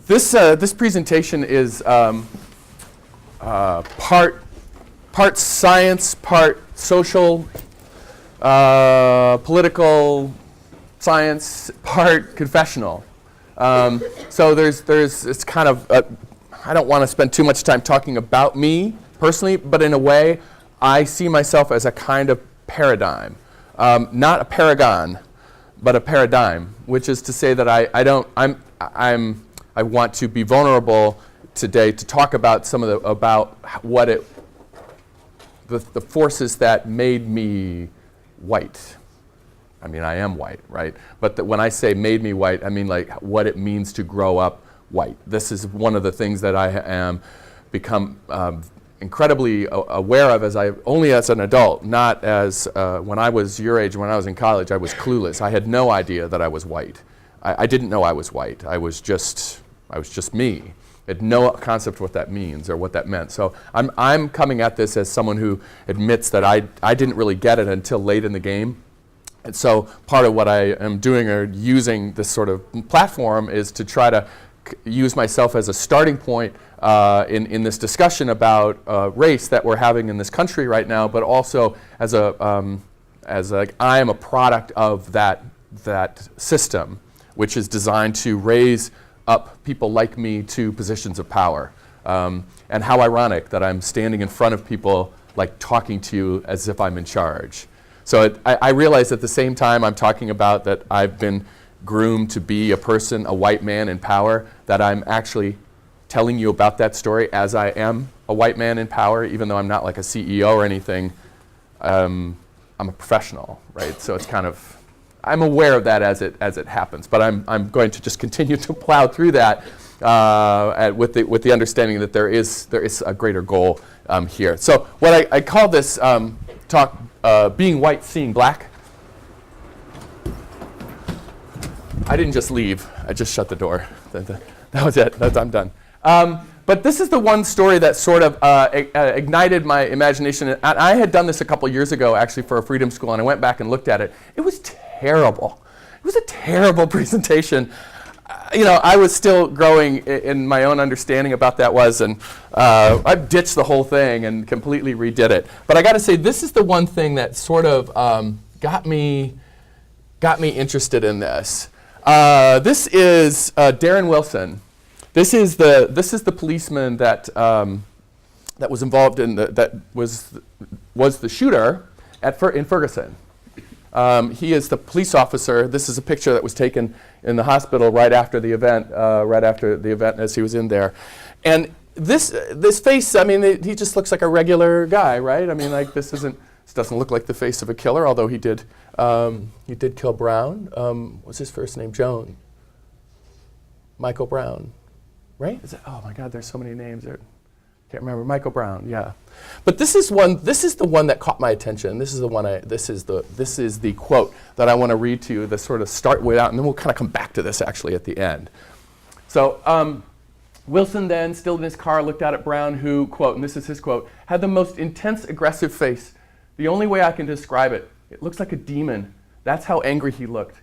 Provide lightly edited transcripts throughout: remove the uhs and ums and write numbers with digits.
This presentation is part science, part social, political science, part confessional. So it's kind of I don't want to spend too much time talking about me personally, but in a way, I see myself as a kind of paradigm, not a paragon, but a paradigm, which is to say that I want to be vulnerable today to talk about the forces that made me white. I mean, I am white, right? But when I say made me white, I mean like what it means to grow up white. This is one of the things that I am become incredibly aware of only as an adult, not as when I was your age, when I was in college, I was clueless. I had no idea that I was white. I didn't know I was white. I was just me. I had no concept of what that means or what that meant. So I'm coming at this as someone who admits that I didn't really get it until late in the game. And so part of what I am doing or using this sort of platform is to try to use myself as a starting point in this discussion about race that we're having in this country right now, but also as I am a product of that system, which is designed to raise up people like me to positions of power. And how ironic that I'm standing in front of people like talking to you as if I'm in charge. So I realize at the same time I'm talking about that I've been groomed to be a person, a white man in power, that I'm actually telling you about that story as I am a white man in power, even though I'm not like a CEO or anything. I'm a professional, right? So it's kind of, I'm aware of that as it happens, but I'm going to just continue to plow through that with the understanding that there is a greater goal here. So what I call this talk, being white, seeing black. I didn't just leave, I just shut the door. That was it, I'm done. But this is the one story that sort of ignited my imagination. And I had done this a couple years ago actually for a Freedom School, and I went back and looked at it. It was terrible. It was a terrible presentation. I was still growing in my own understanding about that and I ditched the whole thing and completely redid it. But I got to say, this is the one thing that sort of got me interested in this. This is Darren Wilson. This is the policeman that was involved in that was the shooter in Ferguson. He is the police officer. This is a picture that was taken in the hospital right after the event as he was in there. And this face, I mean, he just looks like a regular guy, right? I mean, like this doesn't look like the face of a killer, although he did kill Brown. What's his first name? Michael Brown, right? Oh my God, there's so many names there. Can't remember. Michael Brown, yeah. But this is the one that caught my attention. This is the quote that I want to read to you, the sort of start way out, and then we'll kind of come back to this actually at the end. So Wilson then, still in his car, looked out at Brown, who, quote, and this is his quote, had the most intense, aggressive face. The only way I can describe it, it looks like a demon. That's how angry he looked.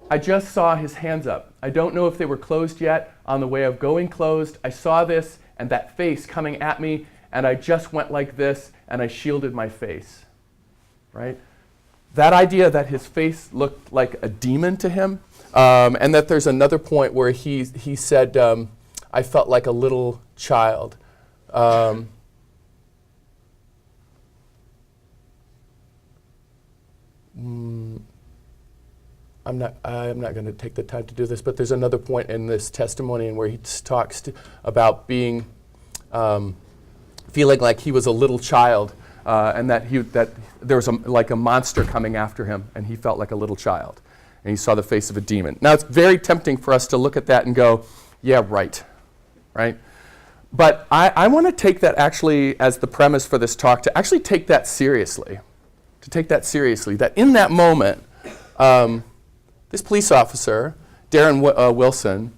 I just saw his hands up. I don't know if they were closed yet. On the way of going closed, I saw this and that face coming at me, and I just went like this, and I shielded my face, right? That idea that his face looked like a demon to him, and that there's another point where he said, I felt like a little child. I'm not going to take the time to do this, but there's another point in this testimony where he talks about being, feeling like he was a little child, and that there was like a monster coming after him, and he felt like a little child, and he saw the face of a demon. Now it's very tempting for us to look at that and go, yeah, right? But I want to take that actually as the premise for this talk, to actually take that seriously, that in that moment, this police officer, Darren Wilson,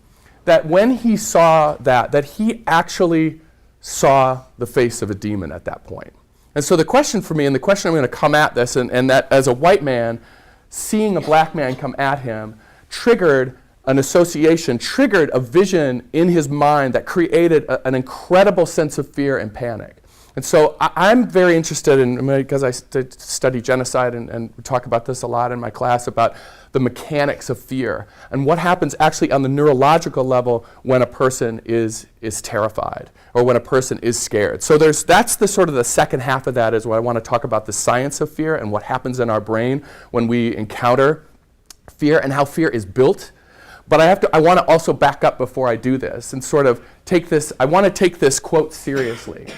that when he saw that he actually saw the face of a demon at that point. And so the question for me, and the question I'm going to come at this, and that as a white man, seeing a black man come at him, triggered an association, triggered a vision in his mind that created an incredible sense of fear and panic. And so I'm very interested in, because I study genocide and talk about this a lot in my class, about the mechanics of fear and what happens actually on the neurological level when a person is terrified or when a person is scared. So that's the sort of the second half of that, is what I want to talk about, the science of fear and what happens in our brain when we encounter fear and how fear is built. But I want to also back up before I do this and sort of take this, I want to take this quote seriously.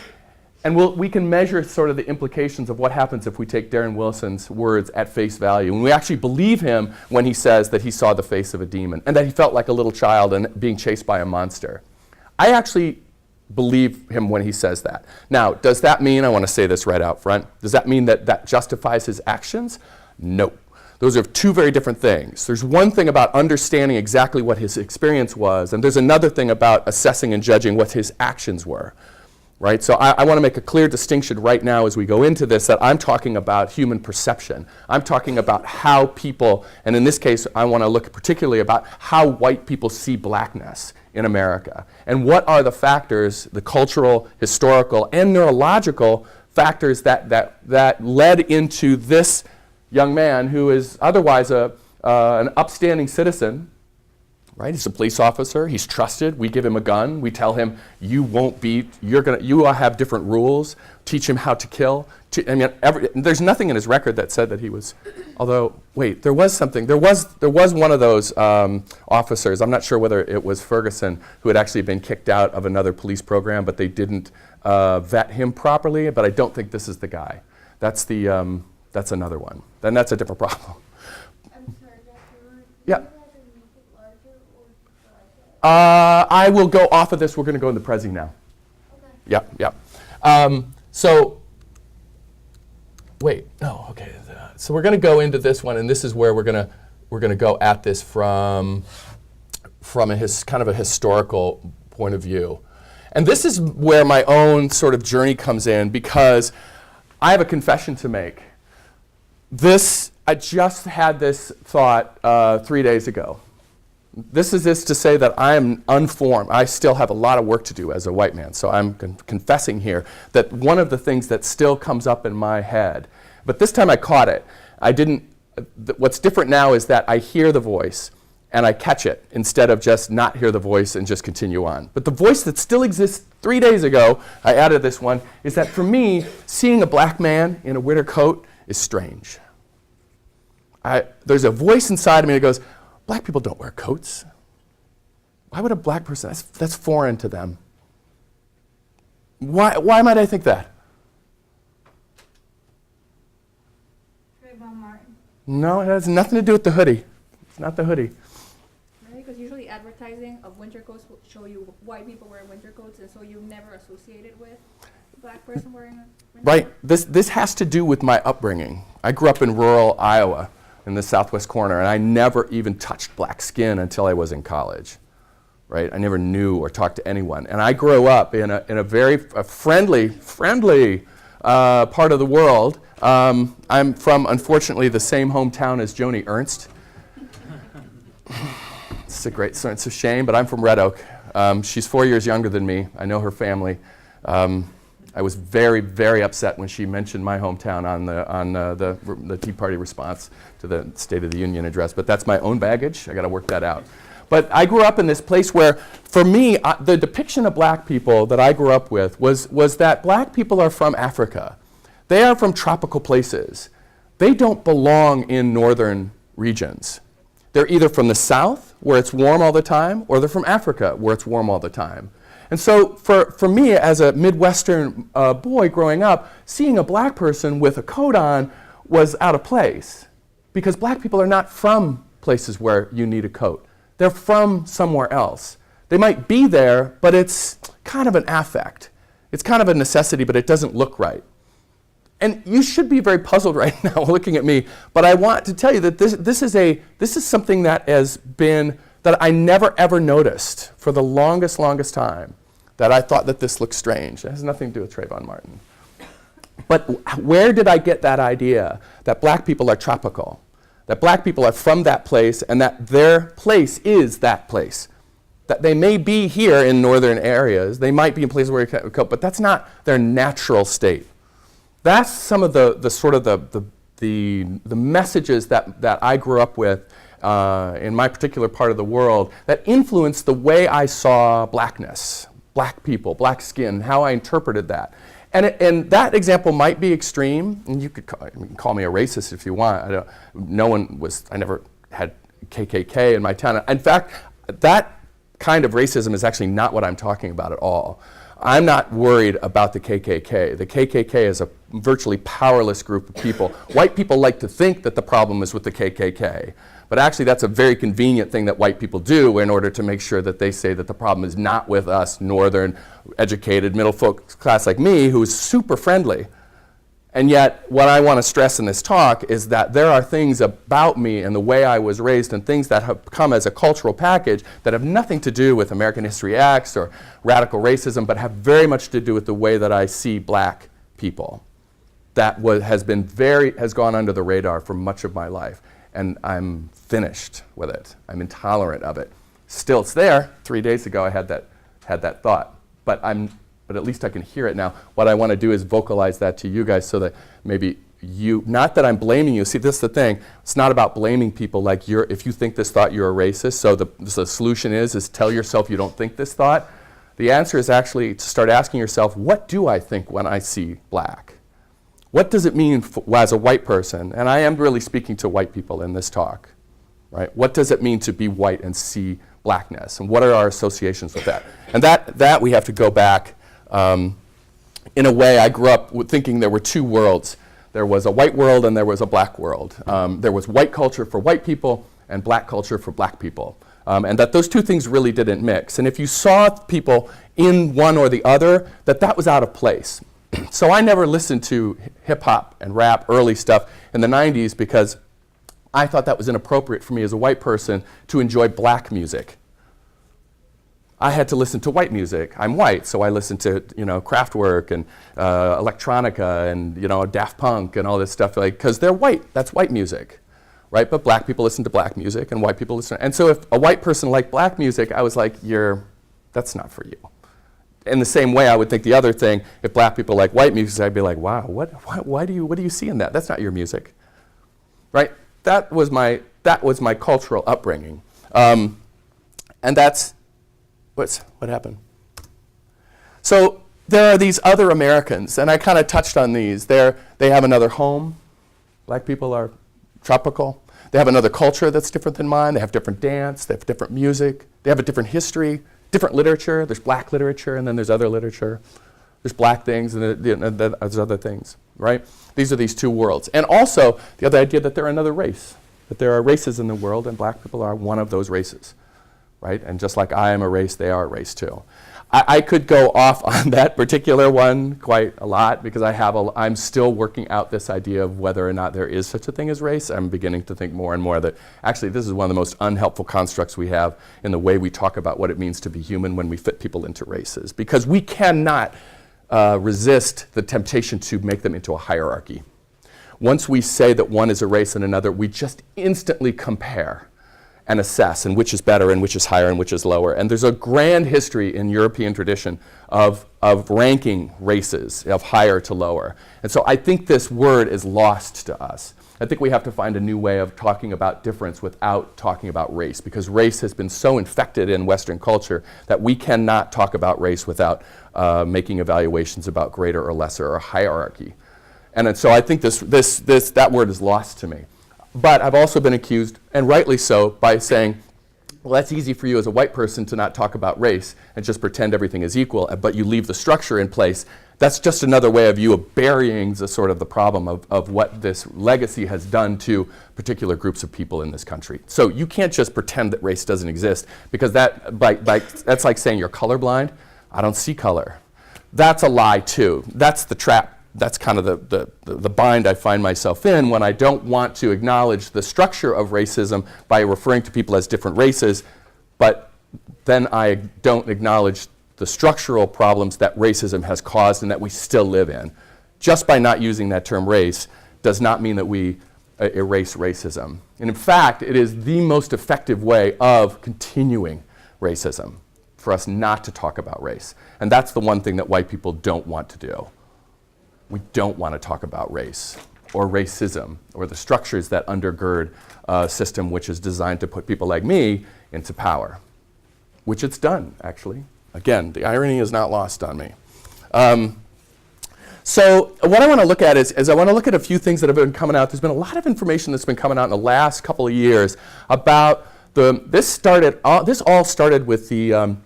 And we can measure sort of the implications of what happens if we take Darren Wilson's words at face value. And we actually believe him when he says that he saw the face of a demon and that he felt like a little child and being chased by a monster. I actually believe him when he says that. Now, does that mean, I want to say this right out front, does that mean that that justifies his actions? No. Those are two very different things. There's one thing about understanding exactly what his experience was, and there's another thing about assessing and judging what his actions were. Right? So I want to make a clear distinction right now as we go into this, that I'm talking about human perception. I'm talking about how people, and in this case I want to look particularly about how white people see blackness in America. And what are the factors, the cultural, historical, and neurological factors that led into this young man who is otherwise an upstanding citizen. Right? He's a police officer. He's trusted. We give him a gun. We tell him, you won't be, you have different rules. Teach him how to kill. There's nothing in his record that said that he was, although, wait, there was something. There was one of those officers, I'm not sure whether it was Ferguson, who had actually been kicked out of another police program, but they didn't vet him properly, but I don't think this is the guy. That's another one. Then that's a different problem. I'm sorry, Dr. Yeah. I will go off of this. We're going to go in the Prezi now. Okay. Yeah. So, wait. No. Okay. So we're going to go into this one, and this is where we're going to go at this from a kind of a historical point of view, and this is where my own sort of journey comes in, because I have a confession to make. I just had this thought 3 days ago. This is to say that I am unformed. I still have a lot of work to do as a white man. So I'm confessing here that one of the things that still comes up in my head, but this time I caught it. What's different now is that I hear the voice and I catch it instead of just not hear the voice and just continue on. But the voice that still exists 3 days ago, I added this one, is that for me, seeing a black man in a winter coat is strange. There's a voice inside of me that goes, black people don't wear coats. Why would a black person, that's foreign to them. Why might I think that? Trayvon Martin. No, it has nothing to do with the hoodie. It's not the hoodie. Really? Because usually advertising of winter coats will show you white people wearing winter coats, and so you never associate it with a black person wearing a winter Right. coat? This has to do with my upbringing. I grew up in rural Iowa, in the southwest corner, and I never even touched black skin until I was in college, right? I never knew or talked to anyone. And I grew up in a very friendly part of the world. I'm from, unfortunately, the same hometown as Joni Ernst. It's a shame, but I'm from Red Oak. She's 4 years younger than me. I know her family. I was very, very upset when she mentioned my hometown on the Tea Party response to the State of the Union address. But that's my own baggage. I got to work that out. But I grew up in this place where, for me, the depiction of black people that I grew up with was that black people are from Africa. They are from tropical places. They don't belong in northern regions. They're either from the south, where it's warm all the time, or they're from Africa, where it's warm all the time. And so for me, as a Midwestern boy growing up, seeing a black person with a coat on was out of place, because black people are not from places where you need a coat. They're from somewhere else. They might be there, but it's kind of an affect. It's kind of a necessity, but it doesn't look right. And you should be very puzzled right now looking at me, but I want to tell you that this is something that has been, that I never ever noticed for the longest time, that I thought that this looked strange. It has nothing to do with Trayvon Martin. But where did I get that idea that black people are tropical? that black people are from that place and that their place is that place. That they may be here in northern areas, they might be in places where you can't cope, but that's not their natural state. That's some of the sort of the messages that I grew up with in my particular part of the world that influenced the way I saw blackness, black people, black skin, how I interpreted that. And that example might be extreme, and you can call me a racist if you want. I never had KKK in my town. In fact, that kind of racism is actually not what I'm talking about at all. I'm not worried about the KKK. The KKK is a virtually powerless group of people. White people like to think that the problem is with the KKK. But actually, that's a very convenient thing that white people do in order to make sure that they say that the problem is not with us, northern, educated, middle class like me, who is super friendly. And yet, what I want to stress in this talk is that there are things about me and the way I was raised and things that have come as a cultural package that have nothing to do with American History X or radical racism, but have very much to do with the way that I see black people. That has gone under the radar for much of my life. And I'm finished with it. I'm intolerant of it. Still, it's there. 3 days ago, I had that thought. But at least I can hear it now. What I want to do is vocalize that to you guys so that maybe not that I'm blaming you. See, this is the thing. It's not about blaming people like if you think this thought, you're a racist. So the solution is tell yourself you don't think this thought. The answer is actually to start asking yourself, what do I think when I see black? What does it mean as a white person? And I am really speaking to white people in this talk, right? What does it mean to be white and see blackness? And what are our associations with that? And that we have to go back. In a way, I grew up thinking there were two worlds. There was a white world and there was a black world. There was white culture for white people and black culture for black people. And that those two things really didn't mix. And if you saw people in one or the other, that was out of place. So I never listened to hip hop and rap, early stuff in the 90s because I thought that was inappropriate for me as a white person to enjoy black music. I had to listen to white music. I'm white, so I listened to Kraftwerk and electronica and Daft Punk and all this stuff because they're white. That's white music, right? But black people listen to black music and white people listen. And so if a white person liked black music, I was like, that's not for you. In the same way, I would think the other thing, if black people like white music, I'd be like, wow, what do you see in that? That's not your music, right? That was my cultural upbringing, and that's what happened. So there are these other Americans, and I kind of touched on these. They have another home. Black people are tropical. They have another culture that's different than mine. They have different dance. They have different music. They have a different history. Different literature. There's black literature, and then there's other literature. There's black things, and there's other things, right? These are these two worlds. And also, the other idea that they're another race, that there are races in the world, and black people are one of those races, right? And just like I am a race, they are a race too. I could go off on that particular one quite a lot because I'm still working out this idea of whether or not there is such a thing as race. I'm beginning to think more and more that actually this is one of the most unhelpful constructs we have in the way we talk about what it means to be human when we fit people into races. Because we cannot resist the temptation to make them into a hierarchy. Once we say that one is a race and another, we just instantly compare and assess, and which is better, and which is higher, and which is lower. And there's a grand history in European tradition of ranking races, of higher to lower. And so I think this word is lost to us. I think we have to find a new way of talking about difference without talking about race, because race has been so infected in Western culture that we cannot talk about race without making evaluations about greater or lesser or hierarchy. And so I think that word is lost to me. But I've also been accused, and rightly so, by saying, well, that's easy for you as a white person to not talk about race and just pretend everything is equal, but you leave the structure in place. That's just another way of you of burying the problem of what this legacy has done to particular groups of people in this country. So you can't just pretend that race doesn't exist, because that's like saying you're colorblind. I don't see color. That's a lie too. That's the trap. That's kind of the bind I find myself in when I don't want to acknowledge the structure of racism by referring to people as different races, but then I don't acknowledge the structural problems that racism has caused and that we still live in. Just by not using that term race does not mean that we erase racism. And in fact, it is the most effective way of continuing racism, for us not to talk about race. And that's the one thing that white people don't want to do. We don't want to talk about race or racism or the structures that undergird a system which is designed to put people like me into power, which it's done, actually. Again, the irony is not lost on me. So what I want to look at is I want to look at a few things that have been coming out. There's been a lot of information that's been coming out in the last couple of years about this all started with the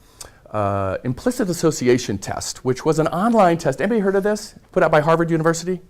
implicit association test, which was an online test. Anybody heard of this? Put out by Harvard University?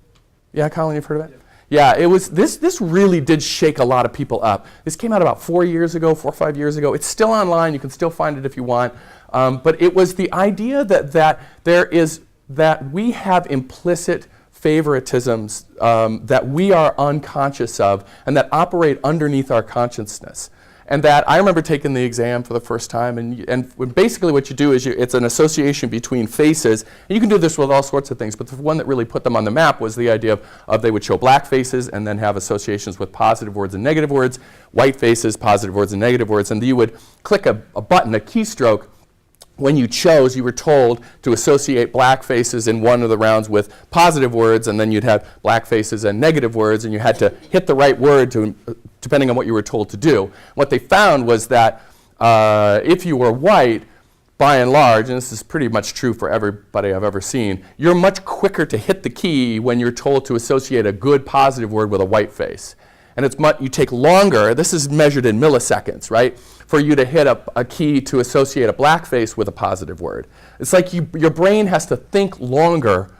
Yeah, Colin, you've heard of it? Yeah, it was, this really did shake a lot of people up. This came out about 4 or 5 years ago. It's still online, you can still find it if you want. But it was the idea that we have implicit favoritisms that we are unconscious of and that operate underneath our consciousness. And that I remember taking the exam for the first time, and basically what you do is it's an association between faces. And you can do this with all sorts of things, but the one that really put them on the map was the idea of they would show black faces and then have associations with positive words and negative words, white faces, positive words and negative words, and you would click a button, a keystroke. When you chose, you were told to associate black faces in one of the rounds with positive words, and then you'd have black faces and negative words, and you had to hit the right word depending on what you were told to do. What they found was that if you were white, by and large, and this is pretty much true for everybody I've ever seen, you're much quicker to hit the key when you're told to associate a good positive word with a white face. And you take longer, this is measured in milliseconds, right? For you to hit a key to associate a black face with a positive word. It's like your brain has to think longer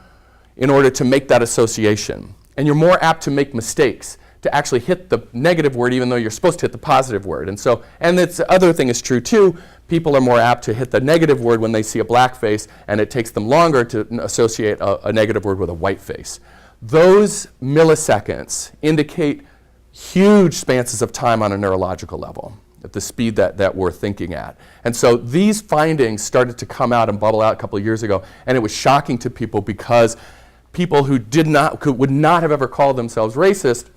in order to make that association. And you're more apt to make mistakes, to actually hit the negative word even though you're supposed to hit the positive word. And the other thing is true too, people are more apt to hit the negative word when they see a black face, and it takes them longer to associate a negative word with a white face. Those milliseconds indicate huge spanses of time on a neurological level at the speed that we're thinking at. And so these findings started to come out and bubble out a couple of years ago, and it was shocking to people because people who would not have ever called themselves racist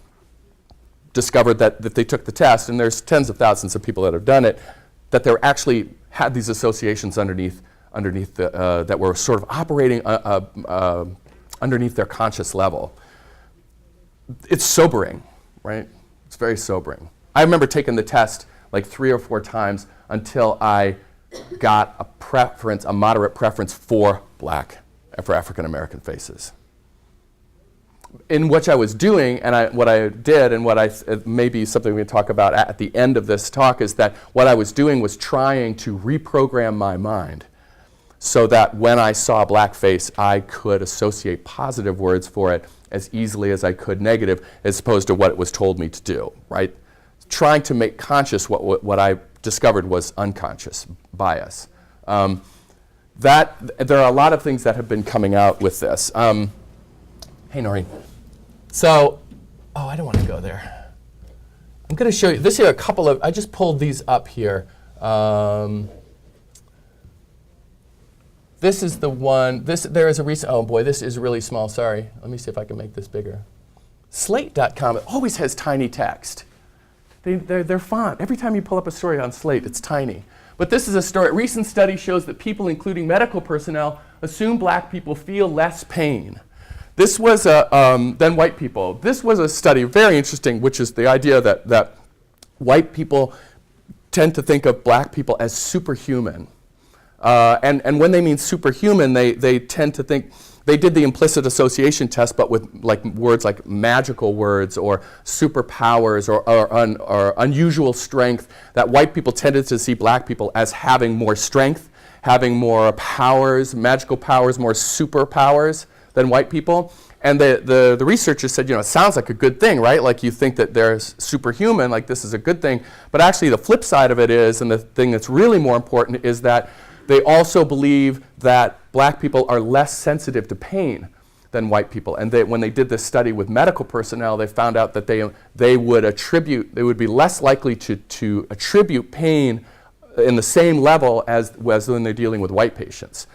discovered that if they took the test, and there's tens of thousands of people that have done it, that they actually had these associations underneath that were sort of operating underneath their conscious level. It's sobering. Right? It's very sobering. I remember taking the test like 3 or 4 times until I got a moderate preference for African American faces. In what I was doing, and what I did, and maybe something we can talk about at the end of this talk, is that what I was doing was trying to reprogram my mind so that when I saw a black face, I could associate positive words for it as easily as I could negative, as opposed to what it was told me to do, right? Trying to make conscious what I discovered was unconscious bias. There are a lot of things that have been coming out with this. Hey, Noreen. So, I don't want to go there. I'm going to show you, this here, I just pulled these up here. This is the one, there is a recent, oh boy, this is really small, sorry. Let me see if I can make this bigger. Slate.com always has tiny text. Their font, every time you pull up a story on Slate, it's tiny. But this is a story, a recent study shows that people, including medical personnel, assume black people feel less pain. This was than white people. This was a study, very interesting, which is the idea that white people tend to think of black people as superhuman. And when they mean superhuman, they tend to think, they did the implicit association test, but with words like magical words or superpowers or unusual strength, that white people tended to see black people as having more strength, having more powers, magical powers, more superpowers than white people. And the researchers said, it sounds like a good thing, right? Like you think that they're superhuman, like this is a good thing. But actually the flip side of it is, and the thing that's really more important, is that they also believe that black people are less sensitive to pain than white people. And when they did this study with medical personnel, they found out that they would be less likely to attribute pain in the same level as when they're dealing with white patients.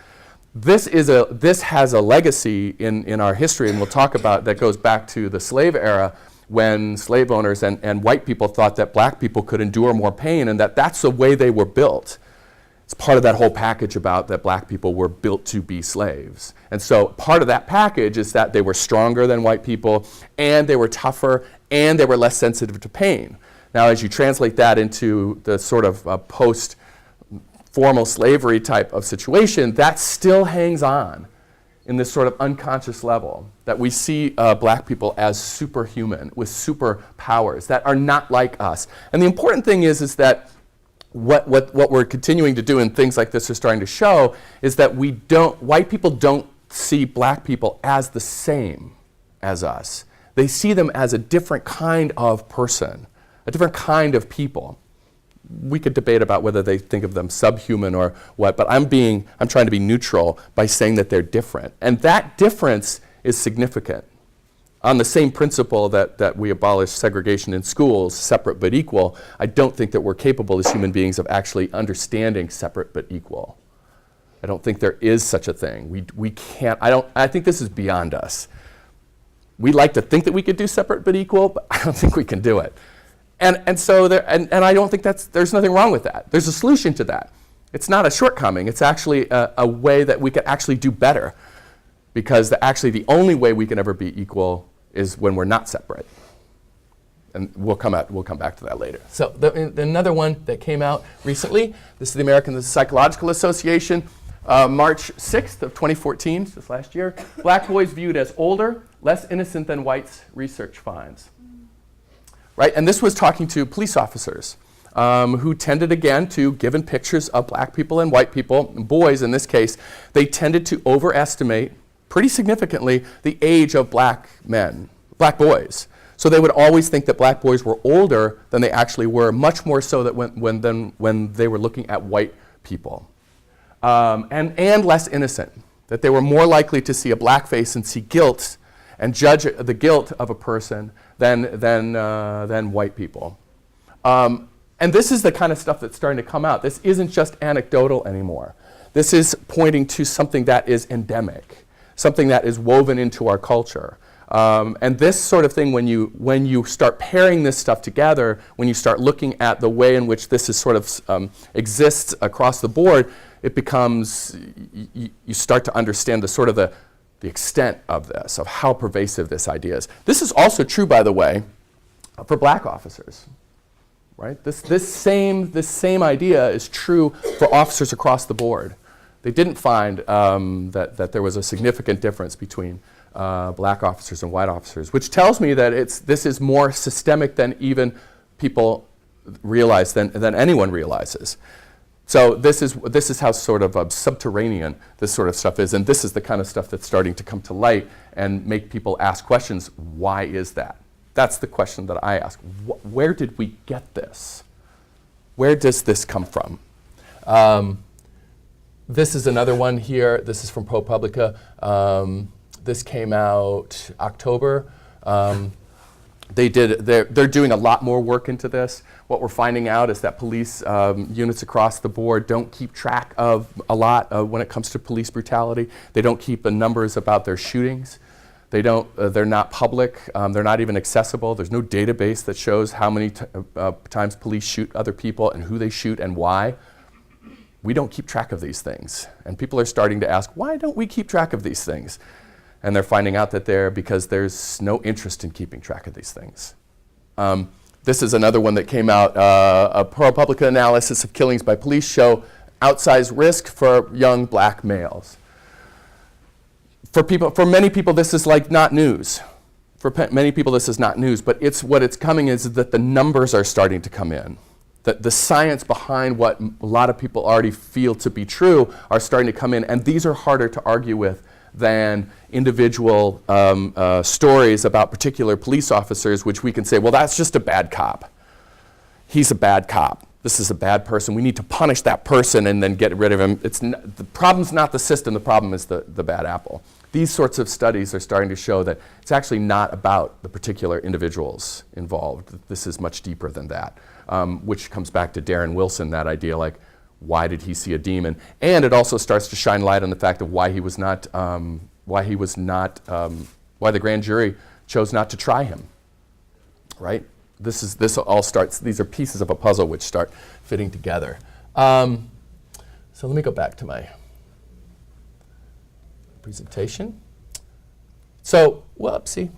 This has a legacy in our history, and we'll talk about, that goes back to the slave era, when slave owners and white people thought that black people could endure more pain and that that's the way they were built. It's part of that whole package about that black people were built to be slaves. And so part of that package is that they were stronger than white people, and they were tougher, and they were less sensitive to pain. Now, as you translate that into the sort of post-formal slavery type of situation, that still hangs on in this sort of unconscious level, that we see black people as superhuman with superpowers that are not like us. And the important thing is that what we're continuing to do and things like this are starting to show is that white people don't see black people as the same as us. They see them as a different kind of person, a different kind of people. We could debate about whether they think of them subhuman or what, but I'm trying to be neutral by saying that they're different. And that difference is significant. On the same principle that we abolish segregation in schools, separate but equal, I don't think that we're capable as human beings of actually understanding separate but equal. I don't think there is such a thing. We can't, I think this is beyond us. We like to think that we could do separate but equal, but I don't think we can do it. And so I don't think there's nothing wrong with that. There's a solution to that. It's not a shortcoming. It's actually a way that we could actually do better, because actually the only way we can ever be equal is when we're not separate. And we'll come back to that later. So another one that came out recently, this is the American Psychological Association, March 6th of 2014, just last year. Black boys viewed as older, less innocent than whites, research finds. Right, and this was talking to police officers who tended, again, to, given pictures of black people and white people, and boys in this case, they tended to overestimate pretty significantly the age of black men, black boys. So they would always think that black boys were older than they actually were, much more so that when they were looking at white people. And less innocent, that they were more likely to see a black face and see guilt and judge the guilt of a person than white people. And this is the kind of stuff that's starting to come out. This isn't just anecdotal anymore. This is pointing to something that is endemic, something that is woven into our culture. And this sort of thing, when you start pairing this stuff together, when you start looking at the way in which this is sort of exists across the board, it becomes, you start to understand the sort of the extent of this, of how pervasive this idea is. This is also true, by the way, for black officers, right? This same idea is true for officers across the board. They didn't find that there was a significant difference between black officers and white officers, which tells me that this is more systemic than even people realize, than anyone realizes. So this is how sort of subterranean this sort of stuff is, and this is the kind of stuff that's starting to come to light and make people ask questions. Why is that? That's the question that I ask. Where did we get this? Where does this come from? This is another one here. This is from ProPublica. This came out October. They're doing a lot more work into this. What we're finding out is that police units across the board don't keep track of a lot when it comes to police brutality. They don't keep the numbers about their shootings. They're not public. They're not even accessible. There's no database that shows how many times police shoot other people and who they shoot and why. We don't keep track of these things. And people are starting to ask, why don't we keep track of these things? And they're finding out that because there's no interest in keeping track of these things. This is another one that came out. A ProPublica analysis of killings by police show outsized risk for young black males. For many people, this is like not news. For many people, this is not news. But what it's coming is that the numbers are starting to come in. That the science behind what a lot of people already feel to be true are starting to come in, and these are harder to argue with than individual stories about particular police officers, which we can say, well, that's just a bad cop. He's a bad cop. This is a bad person. We need to punish that person and then get rid of him. The problem's not the system. The problem is the bad apple. These sorts of studies are starting to show that it's actually not about the particular individuals involved. This is much deeper than that, which comes back to Darren Wilson, that idea like, why did he see a demon? And it also starts to shine light on the fact of why the grand jury chose not to try him. right? This all starts, these are pieces of a puzzle which start fitting together. So let me go back to my presentation. So, whoopsie.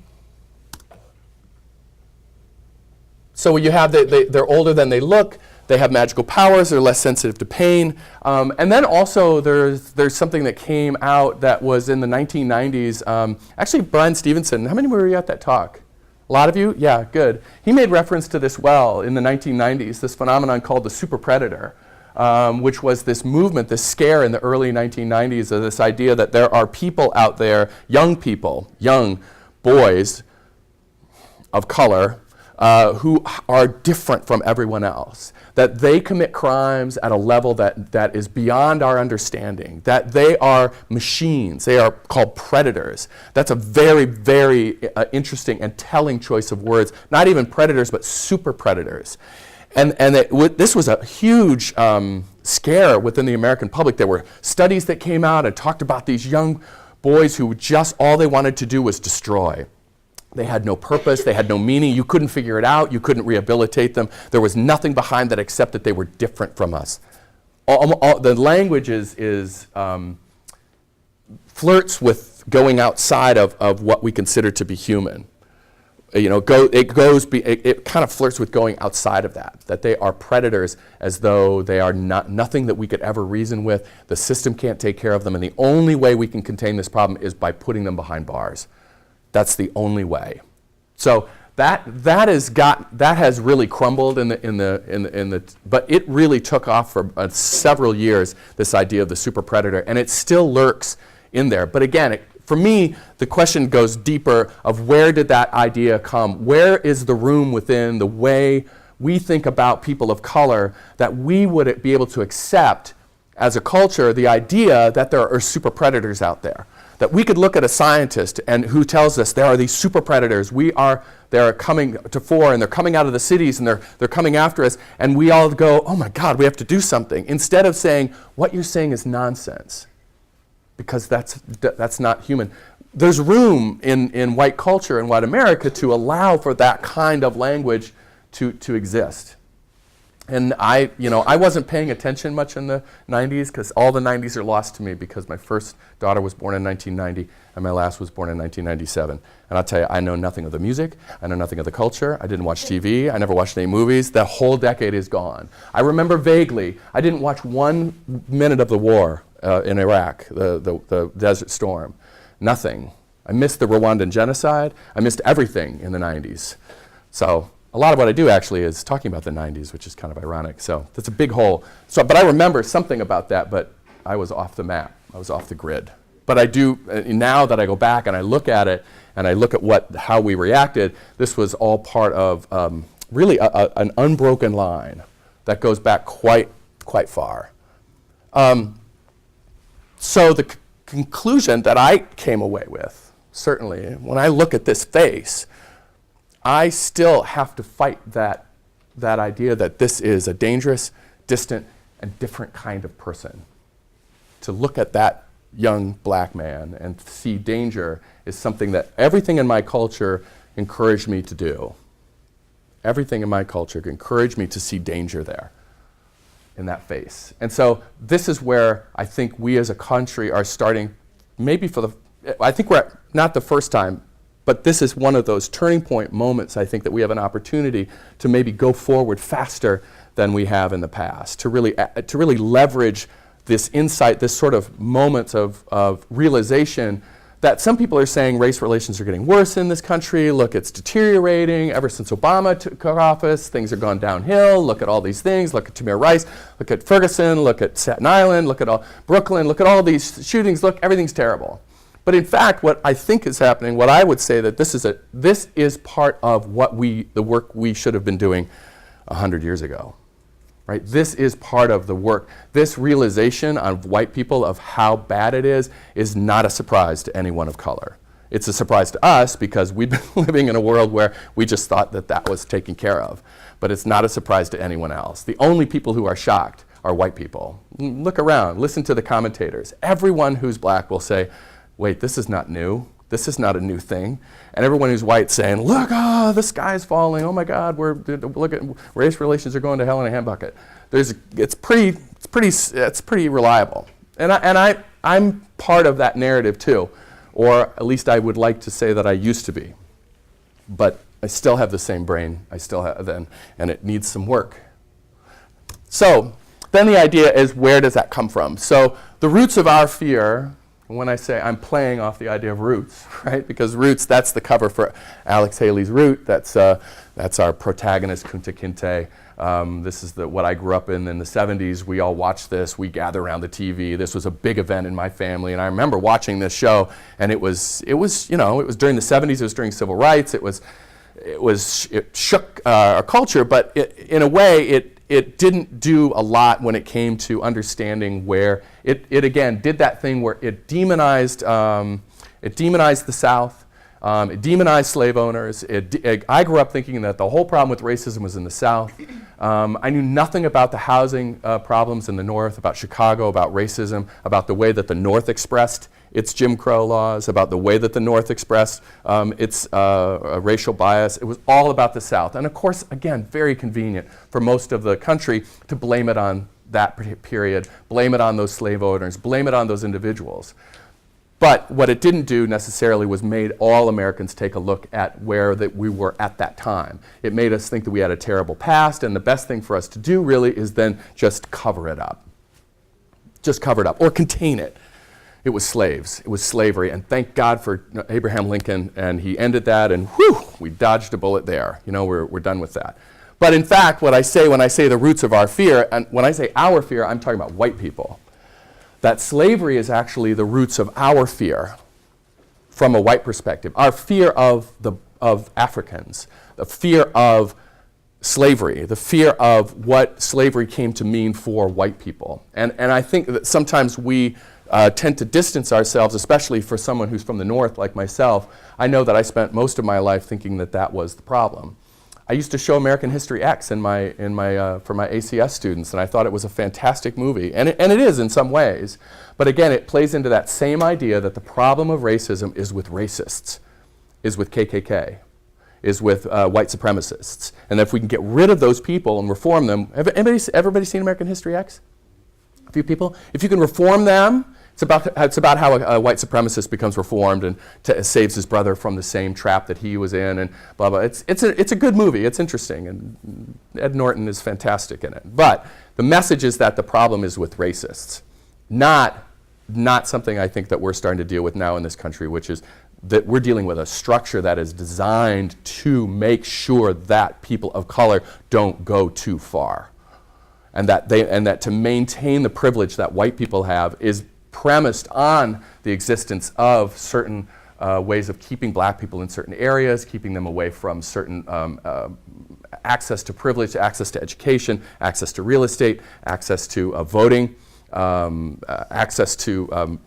So you have, they're older than they look, they have magical powers, they're less sensitive to pain. And then also there's something that came out that was in the 1990s. Actually, Brian Stevenson, how many were you at that talk? A lot of you? Yeah, good. He made reference to this well in the 1990s, this phenomenon called the super predator, which was this movement, this scare in the early 1990s of this idea that there are people out there, young people, young boys of color, who are different from everyone else, that they commit crimes at a level that is beyond our understanding, that they are machines, they are called predators. That's a very, very interesting and telling choice of words. Not even predators, but super predators. And this was a huge scare within the American public. There were studies that came out and talked about these young boys who just all they wanted to do was destroy. They had no purpose, they had no meaning, you couldn't figure it out, you couldn't rehabilitate them. There was nothing behind that except that they were different from us. The language flirts with going outside of what we consider to be human. You know, it kind of flirts with going outside of that they are predators as though they are nothing that we could ever reason with. The system can't take care of them, and the only way we can contain this problem is by putting them behind bars. That's the only way. So that has really crumbled but it really took off for several years, this idea of the super predator, and it still lurks in there. But again, for me, the question goes deeper of where did that idea come? Where is the room within the way we think about people of color that we would be able to accept as a culture the idea that there are super predators out there? That we could look at a scientist and who tells us there are these super predators. They're coming to fore and they're coming out of the cities and they're coming after us, and we all go, oh my God, we have to do something. Instead of saying, what you're saying is nonsense, because that's not human. There's room in white culture and white America to allow for that kind of language to exist. And I wasn't paying attention much in the 90s because all the 90s are lost to me because my first daughter was born in 1990 and my last was born in 1997. And I'll tell you, I know nothing of the music, I know nothing of the culture, I didn't watch TV, I never watched any movies. The whole decade is gone. I remember vaguely, I didn't watch 1 minute of the war in Iraq, the Desert Storm. Nothing. I missed the Rwandan genocide, I missed everything in the 90s. So a lot of what I do actually is talking about the 90s, which is kind of ironic. So that's a big hole. But I remember something about that, but I was off the map. I was off the grid. But I do, now that I go back and I look at it, and I look at how we reacted, this was all part of really an unbroken line that goes back quite far. So the conclusion that I came away with, certainly, when I look at this face, I still have to fight that idea that this is a dangerous, distant, and different kind of person. To look at that young black man and see danger is something that everything in my culture encouraged me to do. Everything in my culture encouraged me to see danger there in that face. And so this is where I think we as a country are starting, I think we're not the first time, but this is one of those turning point moments, I think, that we have an opportunity to maybe go forward faster than we have in the past, to really leverage this insight, this sort of moments of realization that some people are saying race relations are getting worse in this country. Look, it's deteriorating. Ever since Obama took office, things have gone downhill. Look at all these things. Look at Tamir Rice. Look at Ferguson. Look at Staten Island. Look at Brooklyn. Look at all these shootings. Look, everything's terrible. But in fact, what I think is happening, what I would say that this is part of the work we should have been doing 100 years ago. Right? This is part of the work. This realization of white people of how bad it is not a surprise to anyone of color. It's a surprise to us because we've been living in a world where we just thought that was taken care of. But it's not a surprise to anyone else. The only people who are shocked are white people. Look around, listen to the commentators. Everyone who's black will say, wait, this is not new. This is not a new thing. And everyone who's white saying, look, the sky's falling. Oh my God, look at race relations are going to hell in a handbucket. It's pretty reliable. And I'm part of that narrative too, or at least I would like to say that I used to be. But I still have the same brain I still have then, and it needs some work. So then the idea is, where does that come from? So the roots of our fear, when I say I'm playing off the idea of roots, right? Because roots, that's the cover for Alex Haley's Root. That's our protagonist, Kunta Kinte. This is what I grew up in the 70s. We all watched this. We gather around the TV. This was a big event in my family, and I remember watching this show. And it was during the 70s. It was during civil rights. It shook our culture, but in a way, it didn't do a lot when it came to understanding where it again did that thing where it demonized the South. It demonized slave owners. I grew up thinking that the whole problem with racism was in the South. I knew nothing about the housing problems in the North, about Chicago, about racism, about the way that the North expressed its Jim Crow laws, about the way that the North expressed its racial bias. It was all about the South. And of course, again, very convenient for most of the country to blame it on that period, blame it on those slave owners, blame it on those individuals. But what it didn't do necessarily was made all Americans take a look at where that we were at that time. It made us think that we had a terrible past, and the best thing for us to do really is then just cover it up. Just cover it up, or contain it. It was slaves, it was slavery, and thank God for Abraham Lincoln, and he ended that, and whew, we dodged a bullet there. We're done with that. But in fact, what I say when I say the roots of our fear, and when I say our fear, I'm talking about white people. That slavery is actually the roots of our fear from a white perspective. Our fear of Africans, the fear of slavery, the fear of what slavery came to mean for white people. And I think that sometimes we tend to distance ourselves, especially for someone who's from the North like myself. I know that I spent most of my life thinking that that was the problem. I used to show American History X for my ACS students, and I thought it was a fantastic movie, and it is in some ways. But again, it plays into that same idea that the problem of racism is with racists, is with KKK, is with white supremacists, and if we can get rid of those people and reform them, everybody seen American History X? A few people. If you can reform them. It's about how a white supremacist becomes reformed and saves his brother from the same trap that he was in, and blah blah. It's a good movie. It's interesting, and Ed Norton is fantastic in it. But the message is that the problem is with racists, not something I think that we're starting to deal with now in this country, which is that we're dealing with a structure that is designed to make sure that people of color don't go too far, and that to maintain the privilege that white people have is premised on the existence of certain ways of keeping black people in certain areas, keeping them away from certain access to privilege, access to education, access to real estate, access to voting, access to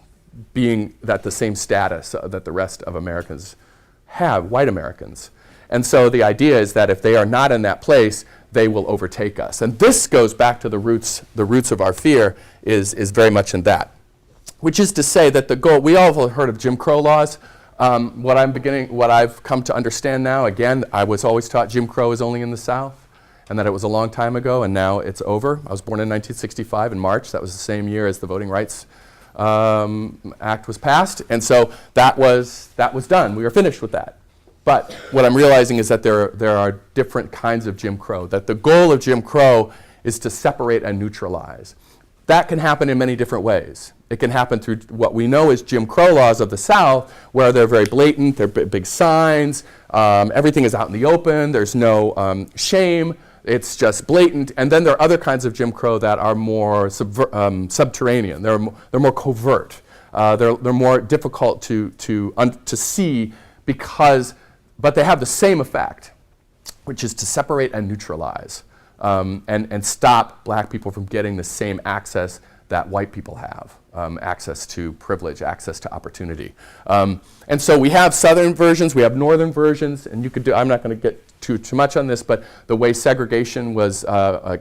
being at the same status that the rest of Americans have, white Americans. And so the idea is that if they are not in that place, they will overtake us. And this goes back to the roots of our fear is very much in that. Which is to say that the goal, we all have heard of Jim Crow laws. What I've come to understand now, again, I was always taught Jim Crow is only in the South, and that it was a long time ago, and now it's over. I was born in 1965 in March. That was the same year as the Voting Rights Act was passed, and so that was done. We were finished with that. But what I'm realizing is that there are different kinds of Jim Crow, that the goal of Jim Crow is to separate and neutralize. That can happen in many different ways. It can happen through what we know as Jim Crow laws of the South, where they're very blatant, they're big signs, everything is out in the open, there's no shame, it's just blatant. And then there are other kinds of Jim Crow that are more subterranean, they're more covert, they're more difficult to see but they have the same effect, which is to separate and neutralize. And stop black people from getting the same access that white people have, access to privilege, access to opportunity. And so we have southern versions, we have northern versions, and I'm not going to get too much on this, but the way segregation was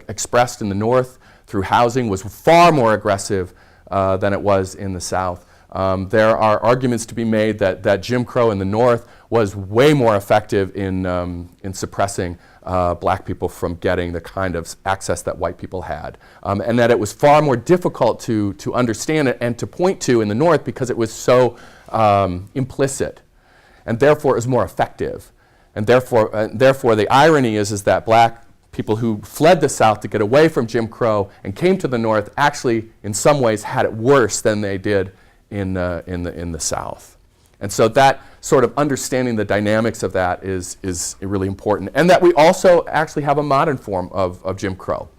expressed in the North through housing was far more aggressive than it was in the South. There are arguments to be made that Jim Crow in the North was way more effective in suppressing black people from getting the kind of access that white people had. And that it was far more difficult to understand it and to point to in the North because it was so implicit. And therefore it was more effective. And therefore the irony is that black people who fled the South to get away from Jim Crow and came to the North actually in some ways had it worse than they did in the South. And so that sort of understanding the dynamics of that is really important. And that we also actually have a modern form of Jim Crow.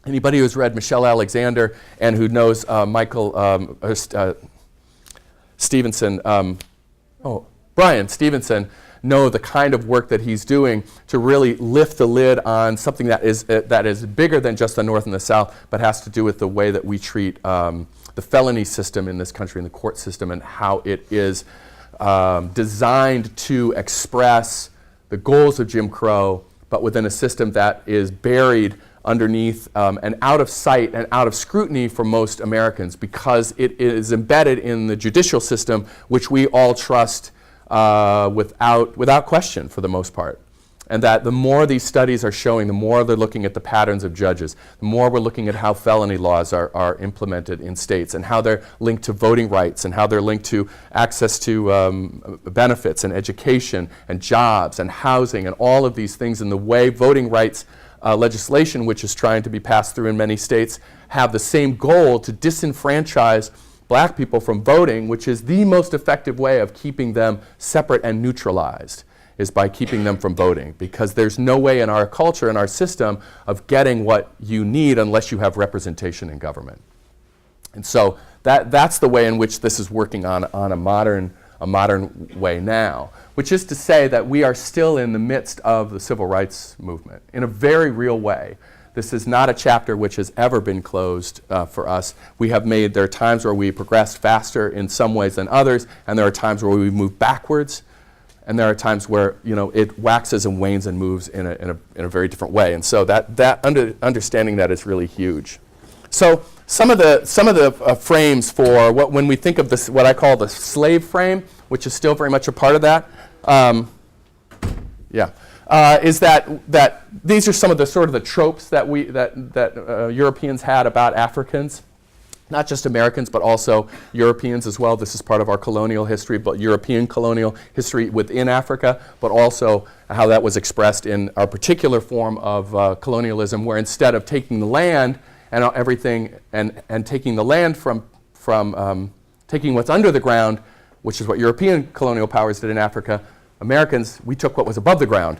Anybody who's read Michelle Alexander and who knows Michael Stevenson, Brian Stevenson, know the kind of work that he's doing to really lift the lid on something that is bigger than just the North and the South, but has to do with the way that we treat the felony system in this country and the court system and how it is designed to express the goals of Jim Crow, but within a system that is buried underneath and out of sight and out of scrutiny for most Americans because it is embedded in the judicial system, which we all trust without question for the most part. And that the more these studies are showing, the more they're looking at the patterns of judges, the more we're looking at how felony laws are implemented in states and how they're linked to voting rights and how they're linked to access to benefits and education and jobs and housing and all of these things, and the way voting rights legislation, which is trying to be passed through in many states, have the same goal to disenfranchise black people from voting, which is the most effective way of keeping them separate and neutralized, is by keeping them from voting. Because there's no way in our culture, in our system, of getting what you need unless you have representation in government. And so that's the way in which this is working on a modern way now, which is to say that we are still in the midst of the civil rights movement in a very real way. This is not a chapter which has ever been closed for us. There are times where we progressed faster in some ways than others, and there are times where we move backwards, and there are times where it waxes and wanes and moves in a very different way. And so understanding that is really huge. So some of the frames for when we think of this, what I call the slave frame, which is still very much a part of that. Is that these are some of the sort of the tropes that Europeans had about Africans, not just Americans, but also Europeans as well. This is part of our colonial history, but European colonial history within Africa, but also how that was expressed in our particular form of colonialism, where instead of taking the land and everything and taking the land from taking what's under the ground, which is what European colonial powers did in Africa, Americans, we took what was above the ground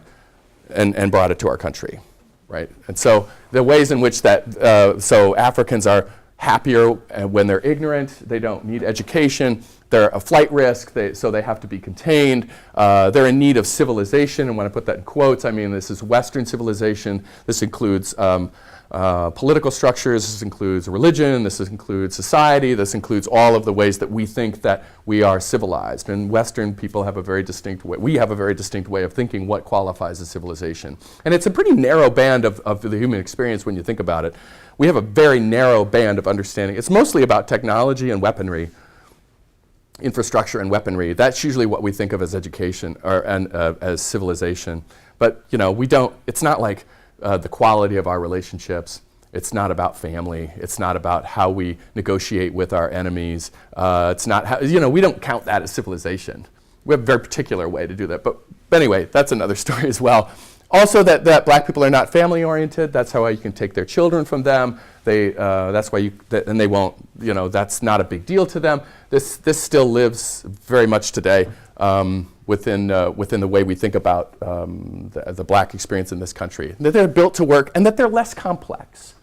and brought it to our country, right? And so the ways in which so Africans are happier when they're ignorant, they don't need education, they're a flight risk, so they have to be contained, they're in need of civilization, and when I put that in quotes, I mean this is Western civilization, this includes political structures, this includes religion, this includes society, this includes all of the ways that we think that we are civilized. And Western people have a very distinct way, we have a very distinct way of thinking what qualifies as civilization. And it's a pretty narrow band of the human experience when you think about it. We have a very narrow band of understanding. It's mostly about technology and weaponry, infrastructure and weaponry. That's usually what we think of as education and as civilization. But it's not like the quality of our relationships. It's not about family. It's not about how we negotiate with our enemies. It's not how, we don't count that as civilization. We have a very particular way to do that. But anyway, that's another story as well. Also that black people are not family oriented. That's how you can take their children from them. That's why and they won't, that's not a big deal to them. This still lives very much today within the way we think about the black experience in this country. That they're built to work and that they're less complex.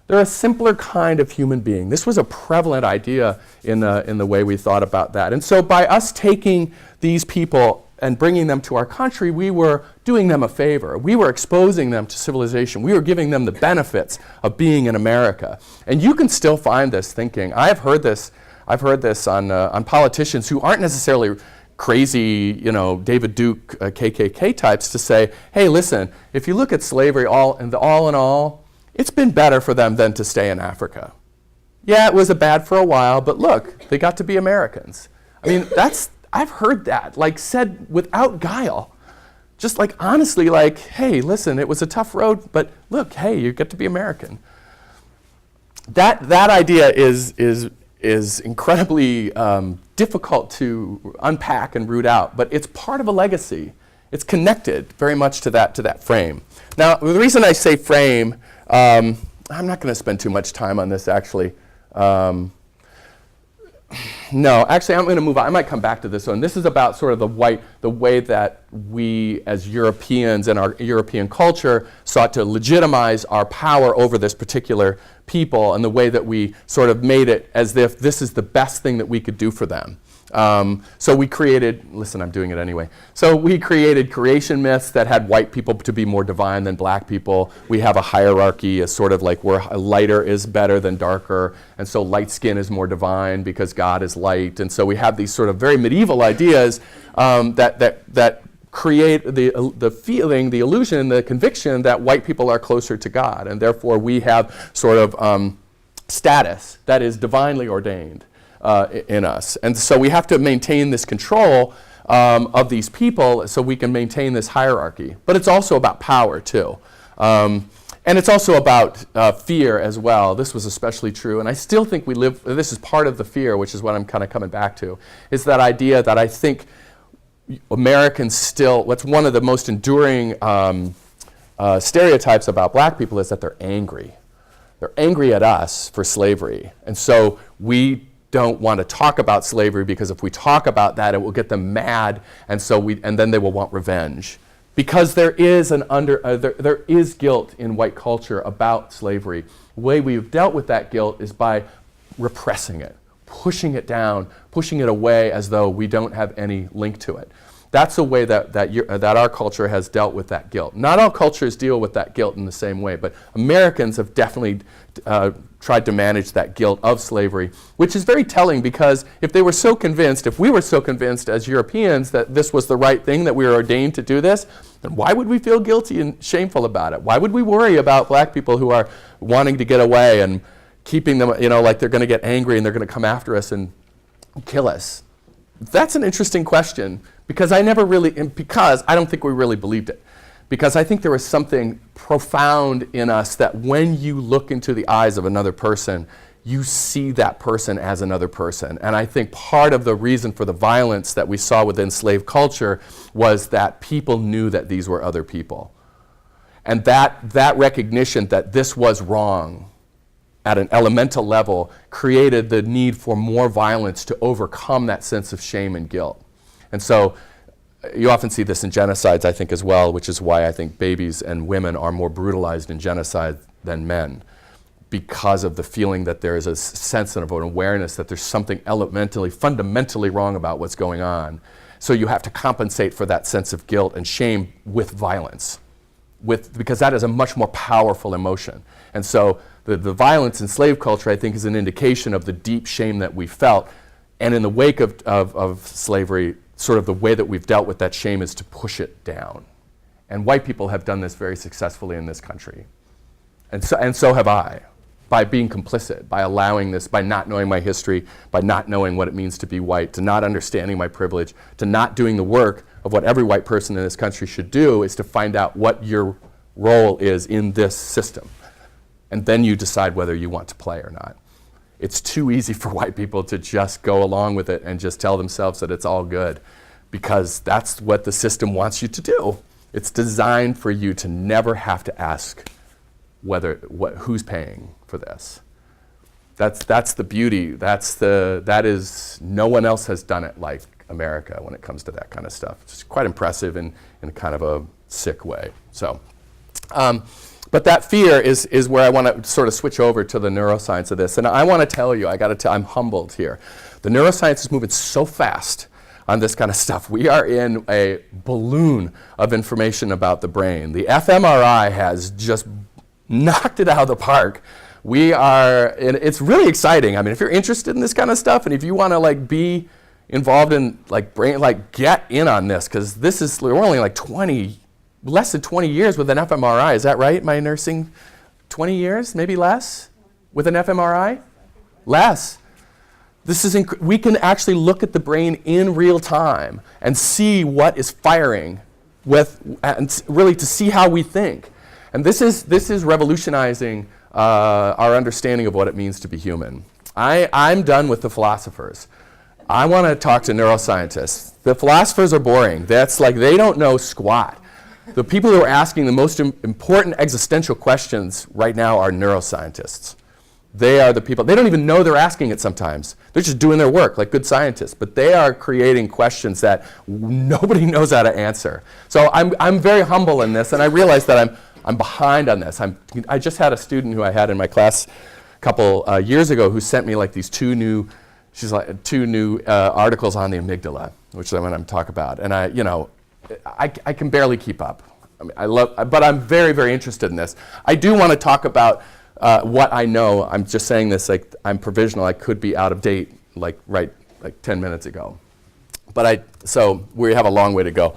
They're a simpler kind of human being. This was a prevalent idea in the way we thought about that. And so by us taking these people and bringing them to our country, we were doing them a favor. We were exposing them to civilization. We were giving them the benefits of being in America. And you can still find this thinking. I've heard this on politicians who aren't necessarily crazy, David Duke, KKK types, to say, hey, listen, if you look at slavery all in all, it's been better for them than to stay in Africa. Yeah, it was a bad for a while, but look, they got to be Americans. I mean, I've heard that, like, said without guile. Just like honestly, like, hey, listen, it was a tough road, but look, hey, you get to be American. That idea is incredibly difficult to unpack and root out, but it's part of a legacy. It's connected very much to that frame. Now, the reason I say frame, I'm not going to spend too much time on this actually. No, actually, I'm going to move on. I might come back to this one. This is about sort of the way that we as Europeans and our European culture sought to legitimize our power over this particular people, and the way that we sort of made it as if this is the best thing that we could do for them. So we created, listen, I'm doing it anyway. So we created creation myths that had white people to be more divine than black people. We have a hierarchy, a sort of like where lighter is better than darker, and so light skin is more divine because God is light. And so we have these sort of very medieval ideas that create the feeling, the illusion, the conviction that white people are closer to God, and therefore we have sort of status that is divinely ordained in us. And so we have to maintain this control of these people so we can maintain this hierarchy. But it's also about power too. And it's also about fear as well. This was especially true, and I still think this is part of the fear, which is what I'm kind of coming back to, is that idea that I think Americans still, what's one of the most enduring stereotypes about black people is that they're angry. They're angry at us for slavery. And so we don't want to talk about slavery because if we talk about that, it will get them mad, and then they will want revenge. Because there is there is guilt in white culture about slavery. The way we've dealt with that guilt is by repressing it, pushing it down, pushing it away as though we don't have any link to it. That's the way that our culture has dealt with that guilt. Not all cultures deal with that guilt in the same way, but Americans have definitely tried to manage that guilt of slavery, which is very telling because if we were so convinced as Europeans that this was the right thing, that we were ordained to do this, then why would we feel guilty and shameful about it? Why would we worry about black people who are wanting to get away and keeping them, like they're going to get angry and they're going to come after us and kill us? That's an interesting question because I don't think we really believed it. Because I think there was something profound in us that when you look into the eyes of another person, you see that person as another person. And I think part of the reason for the violence that we saw within slave culture was that people knew that these were other people. And that recognition that this was wrong at an elemental level created the need for more violence to overcome that sense of shame and guilt. And so you often see this in genocides, I think, as well, which is why I think babies and women are more brutalized in genocide than men, because of the feeling that there is a sense of an awareness that there's something fundamentally wrong about what's going on. So you have to compensate for that sense of guilt and shame with violence, because that is a much more powerful emotion. And so the violence in slave culture, I think, is an indication of the deep shame that we felt. And in the wake of slavery, sort of the way that we've dealt with that shame is to push it down. And white people have done this very successfully in this country. And so have I, by being complicit, by allowing this, by not knowing my history, by not knowing what it means to be white, to not understanding my privilege, to not doing the work of what every white person in this country should do, is to find out what your role is in this system. And then you decide whether you want to play or not. It's too easy for white people to just go along with it and just tell themselves that it's all good, because that's what the system wants you to do. It's designed for you to never have to ask who's paying for this. That's the beauty. That is, no one else has done it like America when it comes to that kind of stuff. It's quite impressive in kind of a sick way. So. But that fear is where I want to sort of switch over to the neuroscience of this. And I want to tell you, I'm humbled here. The neuroscience is moving so fast on this kind of stuff. We are in a balloon of information about the brain. The fMRI has just knocked it out of the park. It's really exciting. I mean, if you're interested in this kind of stuff, and if you want to be involved in brain, get in on this, because we're only less than 20 years with an fMRI. Is that right? My nursing, 20 years, maybe less, with an fMRI? Less. This is we can actually look at the brain in real time and see what is firing and really to see how we think. And this is revolutionizing our understanding of what it means to be human. I'm done with the philosophers. I want to talk to neuroscientists. The philosophers are boring. That's like they don't know squat. The people who are asking the most important existential questions right now are neuroscientists. They are the people, they don't even know they're asking it sometimes. They're just doing their work like good scientists, but they are creating questions that nobody knows how to answer. So I'm very humble in this, and I realize that I'm behind on this. I just had a student who I had in my class a couple years ago who sent me like these two new articles on the amygdala, which I'm going to talk about. And I can barely keep up. I mean, but I'm very, very interested in this. I do want to talk about what I know. I'm just saying this like I'm provisional. I could be out of date like 10 minutes ago. So we have a long way to go.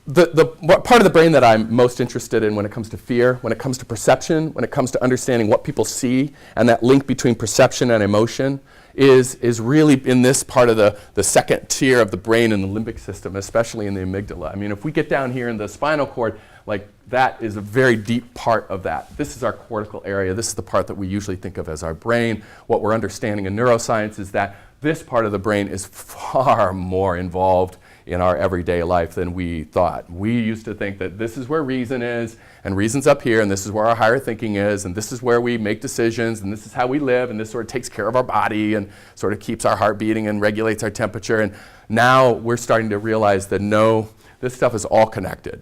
What part of the brain that I'm most interested in when it comes to fear, when it comes to perception, when it comes to understanding what people see and that link between perception and emotion is really in this part of the second tier of the brain in the limbic system, especially in the amygdala. I mean, if we get down here in the spinal cord, like that is a very deep part of that. This is our cortical area. This is the part that we usually think of as our brain. What we're understanding in neuroscience is that this part of the brain is far more involved in our everyday life than we thought. We used to think that this is where reason is, and reason's up here, and this is where our higher thinking is, and this is where we make decisions, and this is how we live, and this sort of takes care of our body and sort of keeps our heart beating and regulates our temperature. And now we're starting to realize that no, this stuff is all connected.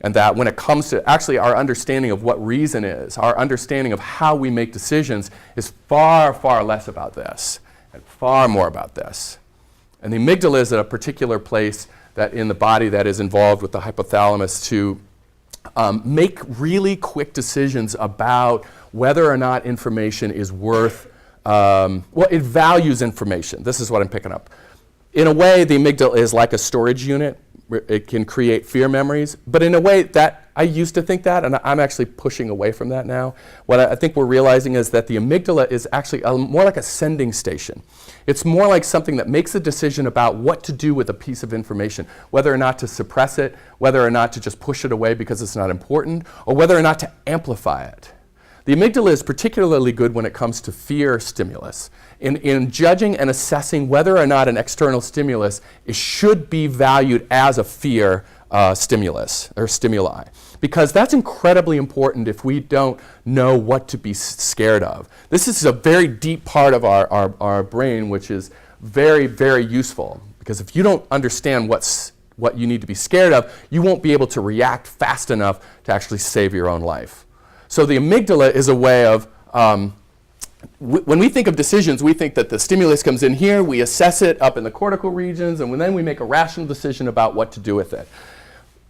And that when it comes to actually our understanding of what reason is, our understanding of how we make decisions is far, far less about this and far more about this. And the amygdala is at a particular place that in the body that is involved with the hypothalamus to make really quick decisions about whether or not information is worth, it values information. This is what I'm picking up. In a way, the amygdala is like a storage unit. It can create fear memories, but in a way that I used to think that, and I'm actually pushing away from that now. What I think we're realizing is that the amygdala is actually more like a sending station. It's more like something that makes a decision about what to do with a piece of information, whether or not to suppress it, whether or not to just push it away because it's not important, or whether or not to amplify it. The amygdala is particularly good when it comes to fear stimulus. In judging and assessing whether or not an external stimulus should be valued as a fear stimulus or stimuli. Because that's incredibly important if we don't know what to be scared of. This is a very deep part of our brain, which is very, very useful. Because if you don't understand what you need to be scared of, you won't be able to react fast enough to actually save your own life. So the amygdala is a way of, when we think of decisions, we think that the stimulus comes in here, we assess it up in the cortical regions, and then we make a rational decision about what to do with it.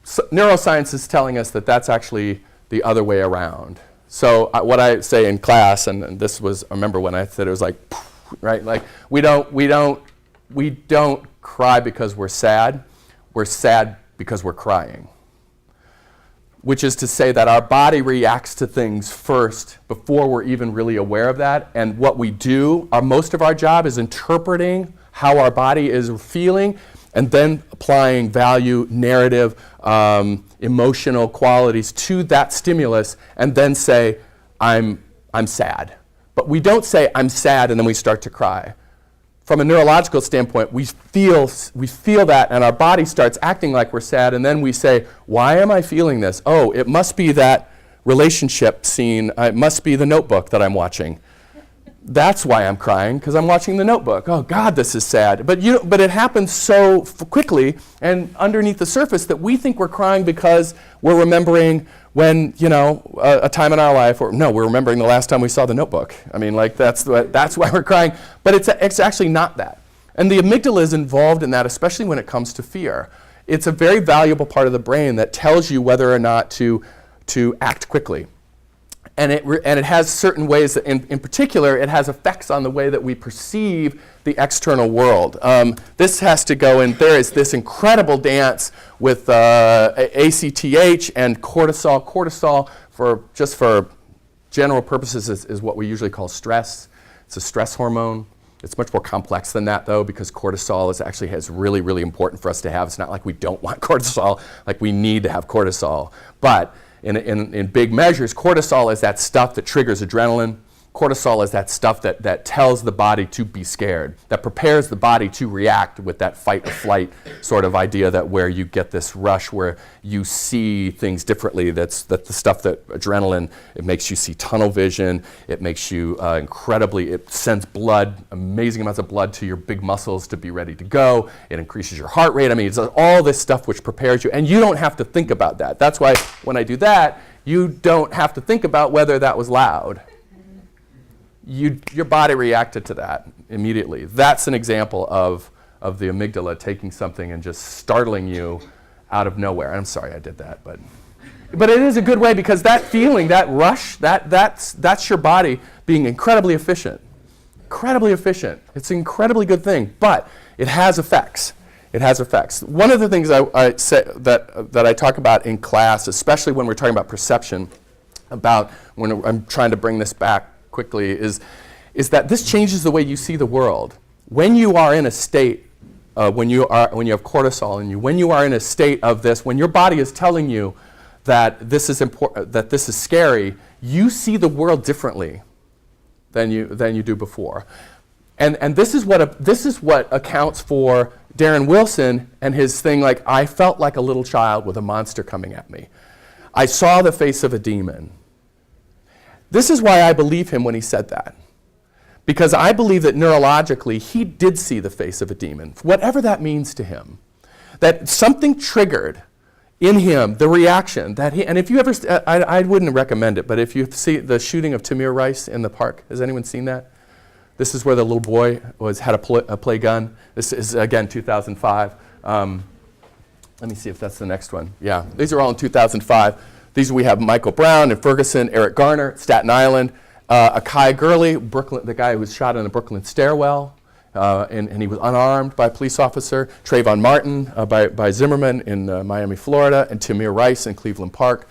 So neuroscience is telling us that that's actually the other way around. So what I say in class, and this was, I remember when I said it was like, right? Like we don't cry because we're sad because we're crying. Which is to say that our body reacts to things first before we're even really aware of that. And what we do, most of our job is interpreting how our body is feeling and then applying value, narrative, emotional qualities to that stimulus and then say, I'm sad. But we don't say, I'm sad, and then we start to cry. From a neurological standpoint, we feel that, and our body starts acting like we're sad, and then we say, why am I feeling this? Oh, it must be that relationship scene. It must be the Notebook that I'm watching. That's why I'm crying, because I'm watching the Notebook. Oh, God, this is sad. But it happens so quickly and underneath the surface that we think we're crying because we're remembering when, a time in our life, or no, we're remembering the last time we saw the Notebook. I mean, like, that's why we're crying. But it's actually not that. And the amygdala is involved in that, especially when it comes to fear. It's a very valuable part of the brain that tells you whether or not to act quickly. And it has certain ways that, in particular, it has effects on the way that we perceive the external world. This has to go in, there is this incredible dance with ACTH and cortisol. Cortisol, for general purposes, is what we usually call stress. It's a stress hormone. It's much more complex than that, though, because cortisol is really, really important for us to have. It's not like we don't want cortisol, like we need to have cortisol. But in big measures, cortisol is that stuff that triggers adrenaline. Cortisol is that stuff that tells the body to be scared, that prepares the body to react with that fight or flight sort of idea, that where you get this rush where you see things differently. That's the stuff that adrenaline, it makes you see tunnel vision. It makes you it sends blood, amazing amounts of blood to your big muscles to be ready to go. It increases your heart rate. I mean, it's all this stuff which prepares you, and you don't have to think about that. That's why when I do that, you don't have to think about whether that was loud. Your body reacted to that immediately. That's an example of the amygdala taking something and just startling you out of nowhere. I'm sorry I did that, but it is a good way, because that feeling, that rush, that's your body being incredibly efficient. Incredibly efficient. It's an incredibly good thing, but it has effects. It has effects. One of the things I say that I talk about in class, especially when we're talking about perception, about when I'm trying to bring this back quickly, is that this changes the way you see the world. When you are in a state, when you have cortisol in you, when you are in a state of this, when your body is telling you that this is important, that this is scary, you see the world differently than you do before. And this is what accounts for Darren Wilson and his thing, like, I felt like a little child with a monster coming at me. I saw the face of a demon. This is why I believe him when he said that. Because I believe that neurologically, he did see the face of a demon, whatever that means to him. That something triggered in him the reaction that he, and if you ever, I wouldn't recommend it, but if you see the shooting of Tamir Rice in the park, has anyone seen that? This is where the little boy had a play gun. This is, again, 2005. Let me see if that's the next one. Yeah, these are all in 2005. These we have Michael Brown in Ferguson, Eric Garner, Staten Island, Akai Gurley, Brooklyn, the guy who was shot in the Brooklyn stairwell, and he was unarmed by a police officer. Trayvon Martin by Zimmerman in Miami, Florida, and Tamir Rice in Cleveland Park.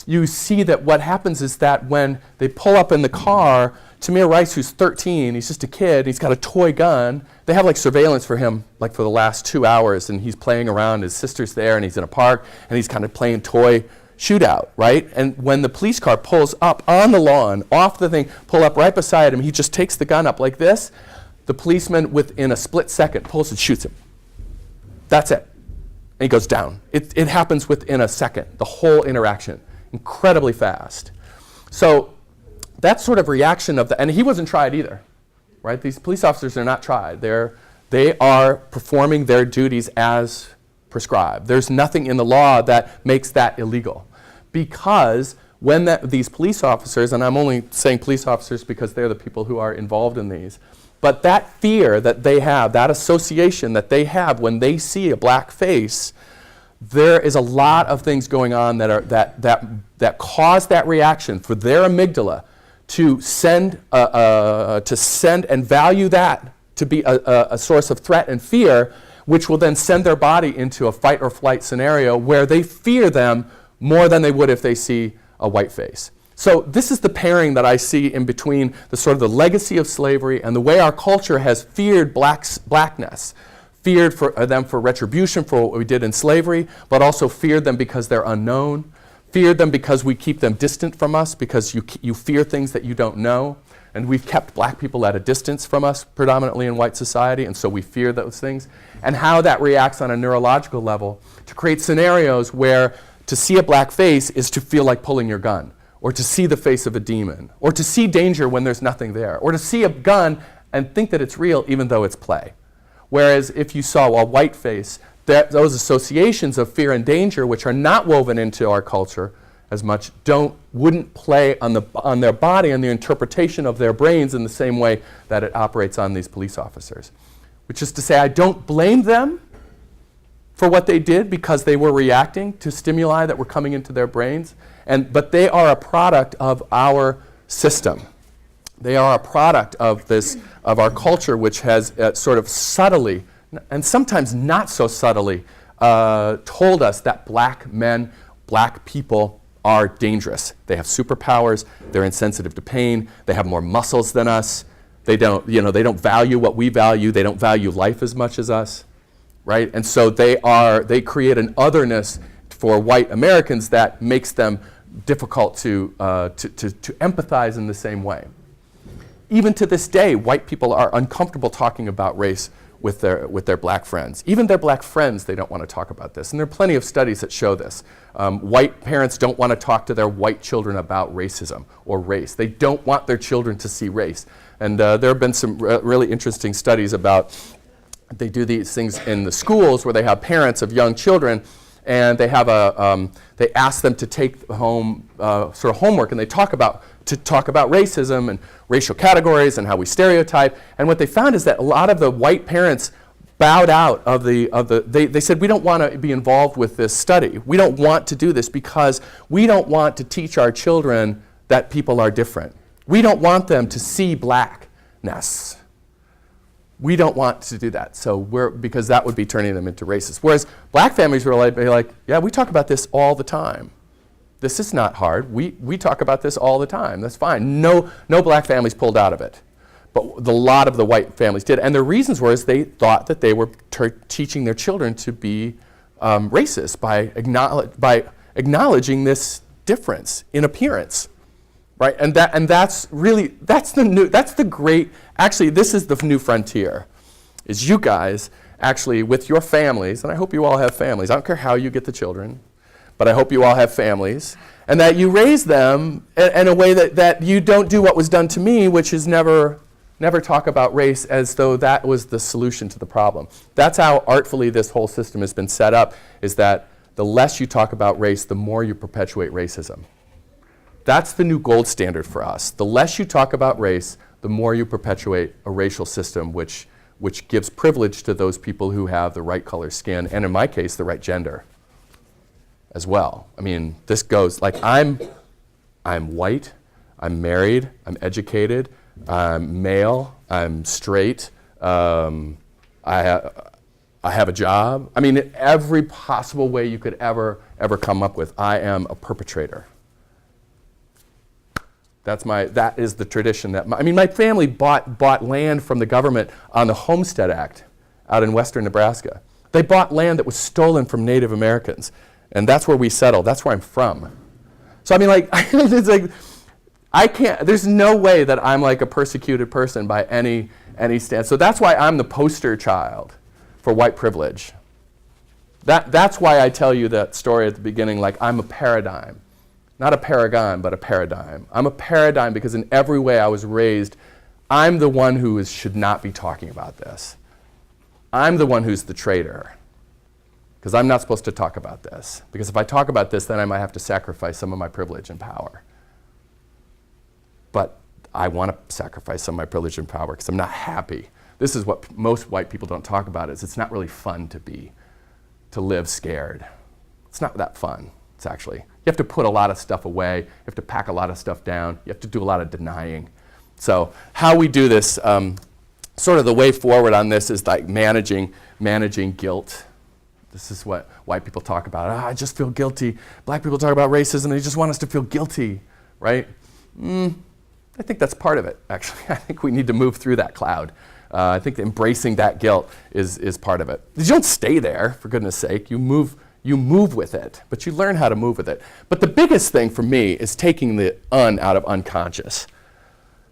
You see that what happens is that when they pull up in the car, Tamir Rice, who's 13, he's just a kid, he's got a toy gun. They have like surveillance for him like for the last 2 hours, and he's playing around, his sister's there, and he's in a park, and he's kind of playing toy shootout, right? And when the police car pulls up on the lawn, off the thing, pull up right beside him, he just takes the gun up like this. The policeman, within a split second, pulls and shoots him. That's it. And he goes down. It happens within a second, the whole interaction, incredibly fast. So that sort of reaction of and he wasn't tried either, right? These police officers are not tried. They are performing their duties as prescribed. There's nothing in the law that makes that illegal, because when these police officers, and I'm only saying police officers because they're the people who are involved in these, but that fear that they have, that association that they have when they see a black face, there is a lot of things going on that cause that reaction for their amygdala to send and value that to be a source of threat and fear, which will then send their body into a fight or flight scenario where they fear them more than they would if they see a white face. So this is the pairing that I see in between the sort of the legacy of slavery and the way our culture has feared blackness, feared for them for retribution for what we did in slavery, but also feared them because they're unknown, feared them because we keep them distant from us, because you fear things that you don't know. And we've kept black people at a distance from us, predominantly in white society, and so we fear those things. And how that reacts on a neurological level to create scenarios where to see a black face is to feel like pulling your gun, or to see the face of a demon, or to see danger when there's nothing there, or to see a gun and think that it's real even though it's play. Whereas if you saw a white face, those associations of fear and danger, which are not woven into our culture as much, wouldn't play on their body and the interpretation of their brains in the same way that it operates on these police officers. Which is to say, I don't blame them for what they did because they were reacting to stimuli that were coming into their brains, but they are a product of our system. They are a product of our culture, which has sort of subtly, and sometimes not so subtly, told us that black men, black people are dangerous. They have superpowers, they're insensitive to pain, they have more muscles than us, they don't value what we value, they don't value life as much as us, right? And so they create an otherness for white Americans that makes them difficult to empathize in the same way. Even to this day, white people are uncomfortable talking about race with their black friends. Even their black friends, they don't want to talk about this. And there are plenty of studies that show this. White parents don't want to talk to their white children about racism or race. They don't want their children to see race. And there have been some really interesting studies about, they do these things in the schools where they have parents of young children, and they have they ask them to take home sort of homework, and they talk about racism and racial categories and how we stereotype. And what they found is that a lot of the white parents bowed out of they said, we don't want to be involved with this study. We don't want to do this because we don't want to teach our children that people are different. We don't want them to see blackness. We don't want to do that. So because that would be turning them into racists. Whereas black families were like, yeah, we talk about this all the time. This is not hard. We talk about this all the time. That's fine. No black families pulled out of it. But a lot of the white families did. And the reasons were is they thought that they were teaching their children to be racist by acknowledging this difference in appearance. Right? And that's the great, actually this is the new frontier, is you guys actually with your families, and I hope you all have families. I don't care how you get the children, but I hope you all have families, and that you raise them in a way that you don't do what was done to me, which is never talk about race as though that was the solution to the problem. That's how artfully this whole system has been set up, is that the less you talk about race, the more you perpetuate racism. That's the new gold standard for us. The less you talk about race, the more you perpetuate a racial system which gives privilege to those people who have the right color skin, and in my case, the right gender as well. I mean, this goes, like I'm white, I'm married, I'm educated, I'm male, I'm straight, I have a job. I mean, in every possible way you could ever come up with, I am a perpetrator. That is the tradition my family bought land from the government on the Homestead Act out in western Nebraska. They bought land that was stolen from Native Americans, and that's where we settled. That's where I'm from. So I mean, like, it's like, I can't, there's no way that I'm like a persecuted person by any stance. So that's why I'm the poster child for white privilege. That's why I tell you that story at the beginning, like I'm a paradigm. Not a paragon, but a paradigm. I'm a paradigm because in every way I was raised, I'm the one who should not be talking about this. I'm the one who's the traitor, because I'm not supposed to talk about this. Because if I talk about this, then I might have to sacrifice some of my privilege and power. But I want to sacrifice some of my privilege and power because I'm not happy. This is what most white people don't talk about, is it's not really fun to live scared. It's not that fun. It's actually, you have to put a lot of stuff away, you have to pack a lot of stuff down, you have to do a lot of denying. So how we do this, sort of the way forward on this is like managing guilt. This is what white people talk about. I just feel guilty. Black people talk about racism, they just want us to feel guilty, right? I think that's part of it, actually. I think we need to move through that cloud. I think embracing that guilt is part of it. You don't stay there, for goodness sake. You move with it, but you learn how to move with it. But the biggest thing for me is taking the out of unconscious.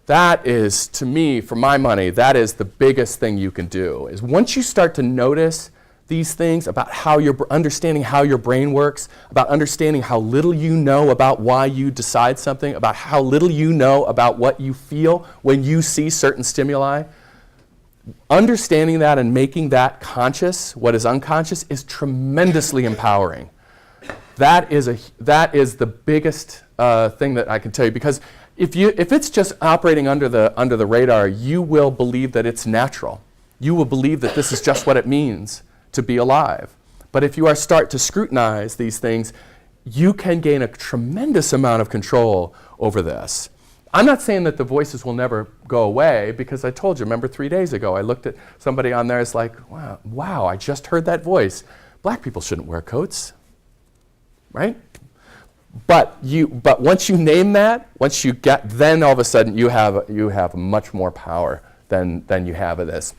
That is, to me, for my money, that is the biggest thing you can do, is once you start to notice these things about how understanding how your brain works, about understanding how little you know about why you decide something, about how little you know about what you feel when you see certain stimuli, understanding that and making that conscious, what is unconscious, is tremendously empowering. That is the biggest thing that I can tell you, because if it's just operating under the radar, you will believe that it's natural. You will believe that this is just what it means to be alive. But if you start to scrutinize these things, you can gain a tremendous amount of control over this. I'm not saying that the voices will never go away, because I told you, remember 3 days ago, I looked at somebody on there, it's like, wow, I just heard that voice. Black people shouldn't wear coats, right? But once you name that, then all of a sudden you have much more power than you have of this.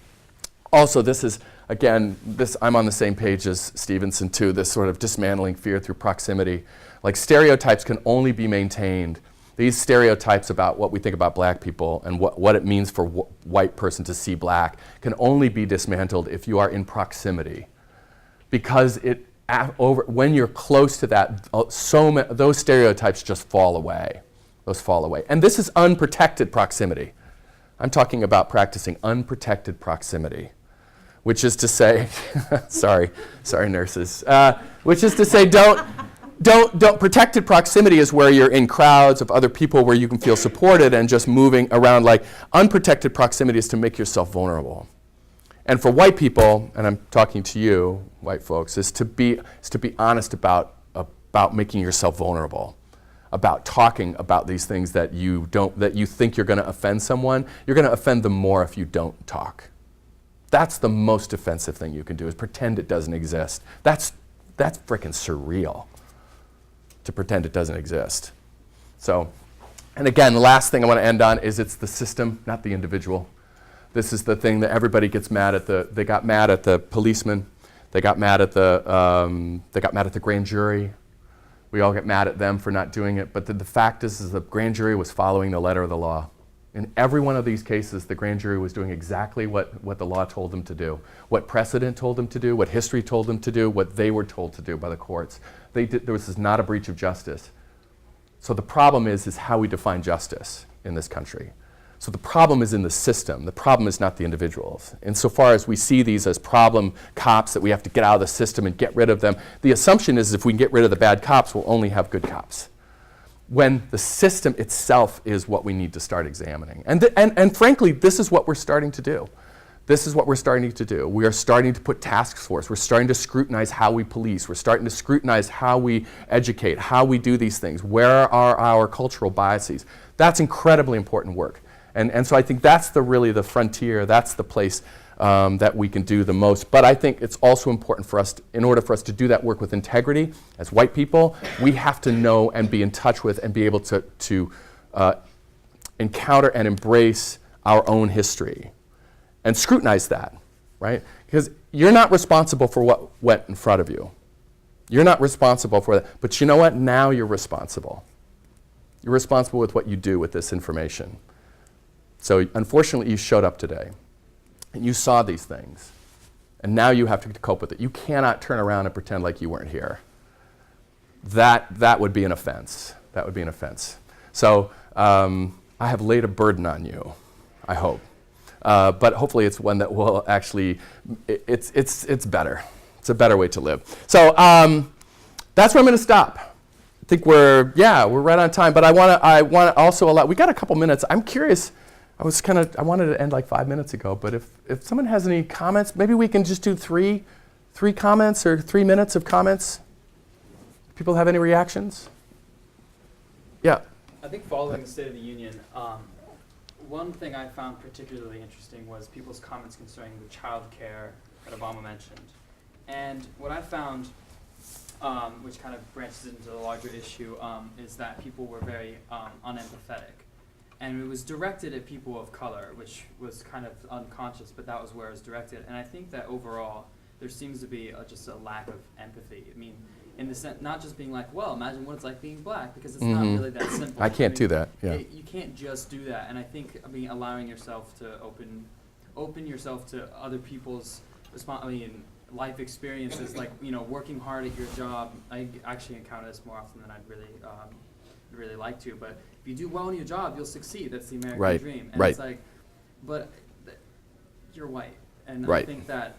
Also, this is, again, I'm on the same page as Stevenson too, this sort of dismantling fear through proximity. Like, stereotypes can only be maintained. These stereotypes about what we think about black people and what it means for white person to see black can only be dismantled if you are in proximity. Because when you're close to that, those stereotypes just fall away. Those fall away. And this is unprotected proximity. I'm talking about practicing unprotected proximity, which is to say, sorry nurses, which is to say don't protected proximity is where you're in crowds of other people where you can feel supported and just moving around. Like, unprotected proximity is to make yourself vulnerable. And for white people, and I'm talking to you, white folks, is to be honest about making yourself vulnerable, about talking about these things that you think you're going to offend someone. You're going to offend them more if you don't talk. That's the most offensive thing you can do, is pretend it doesn't exist. That's freaking surreal, to pretend it doesn't exist. So, and again, the last thing I want to end on is it's the system, not the individual. This is the thing that everybody gets mad at. They got mad at the policeman. They got mad at the grand jury. We all get mad at them for not doing it. But the fact is the grand jury was following the letter of the law. In every one of these cases, the grand jury was doing exactly what the law told them to do, what precedent told them to do, what history told them to do, what they were told to do by the courts. This is not a breach of justice. So the problem is how we define justice in this country. So the problem is in the system. The problem is not the individuals. Insofar as we see these as problem cops that we have to get out of the system and get rid of them, the assumption is if we can get rid of the bad cops, we'll only have good cops. When the system itself is what we need to start examining. And frankly, this is what we're starting to do. This is what we're starting to do. We are starting to put task force. We're starting to scrutinize how we police. We're starting to scrutinize how we educate, how we do these things. Where are our cultural biases? That's incredibly important work. And so I think that's really the frontier. That's the place that we can do the most. But I think it's also important for us, in order for us to do that work with integrity, as white people, we have to know and be in touch with and be able to encounter and embrace our own history and scrutinize that, right? Because you're not responsible for what went in front of you. You're not responsible for that. But you know what? Now you're responsible. You're responsible with what you do with this information. So unfortunately, you showed up today. And you saw these things. And now you have to cope with it. You cannot turn around and pretend like you weren't here. That would be an offense. That would be an offense. So I have laid a burden on you, I hope. But hopefully it's one that will actually, it's better. It's a better way to live. So that's where I'm going to stop. I think we're right on time. But I want to also allow, we got a couple minutes. I'm curious. I wanted to end like 5 minutes ago, but if someone has any comments, maybe we can just do three comments or 3 minutes of comments. People have any reactions? Yeah. I think following the State of the Union, one thing I found particularly interesting was people's comments concerning the child care that Obama mentioned. And what I found, which kind of branches into the larger issue, is that people were very unempathetic. And it was directed at people of color, which was kind of unconscious, but that was where it was directed. And I think that overall, there seems to be just a lack of empathy. I mean, in the sense, not just being like, well, imagine what it's like being black, because it's not really that simple. I can't do that, yeah. You can't just do that. And I think allowing yourself to open yourself to other people's life experiences, like, working hard at your job. I actually encounter this more often than I'd really like to, but if you do well in your job, you'll succeed. That's the American dream. And it's like, but you're white. And I think that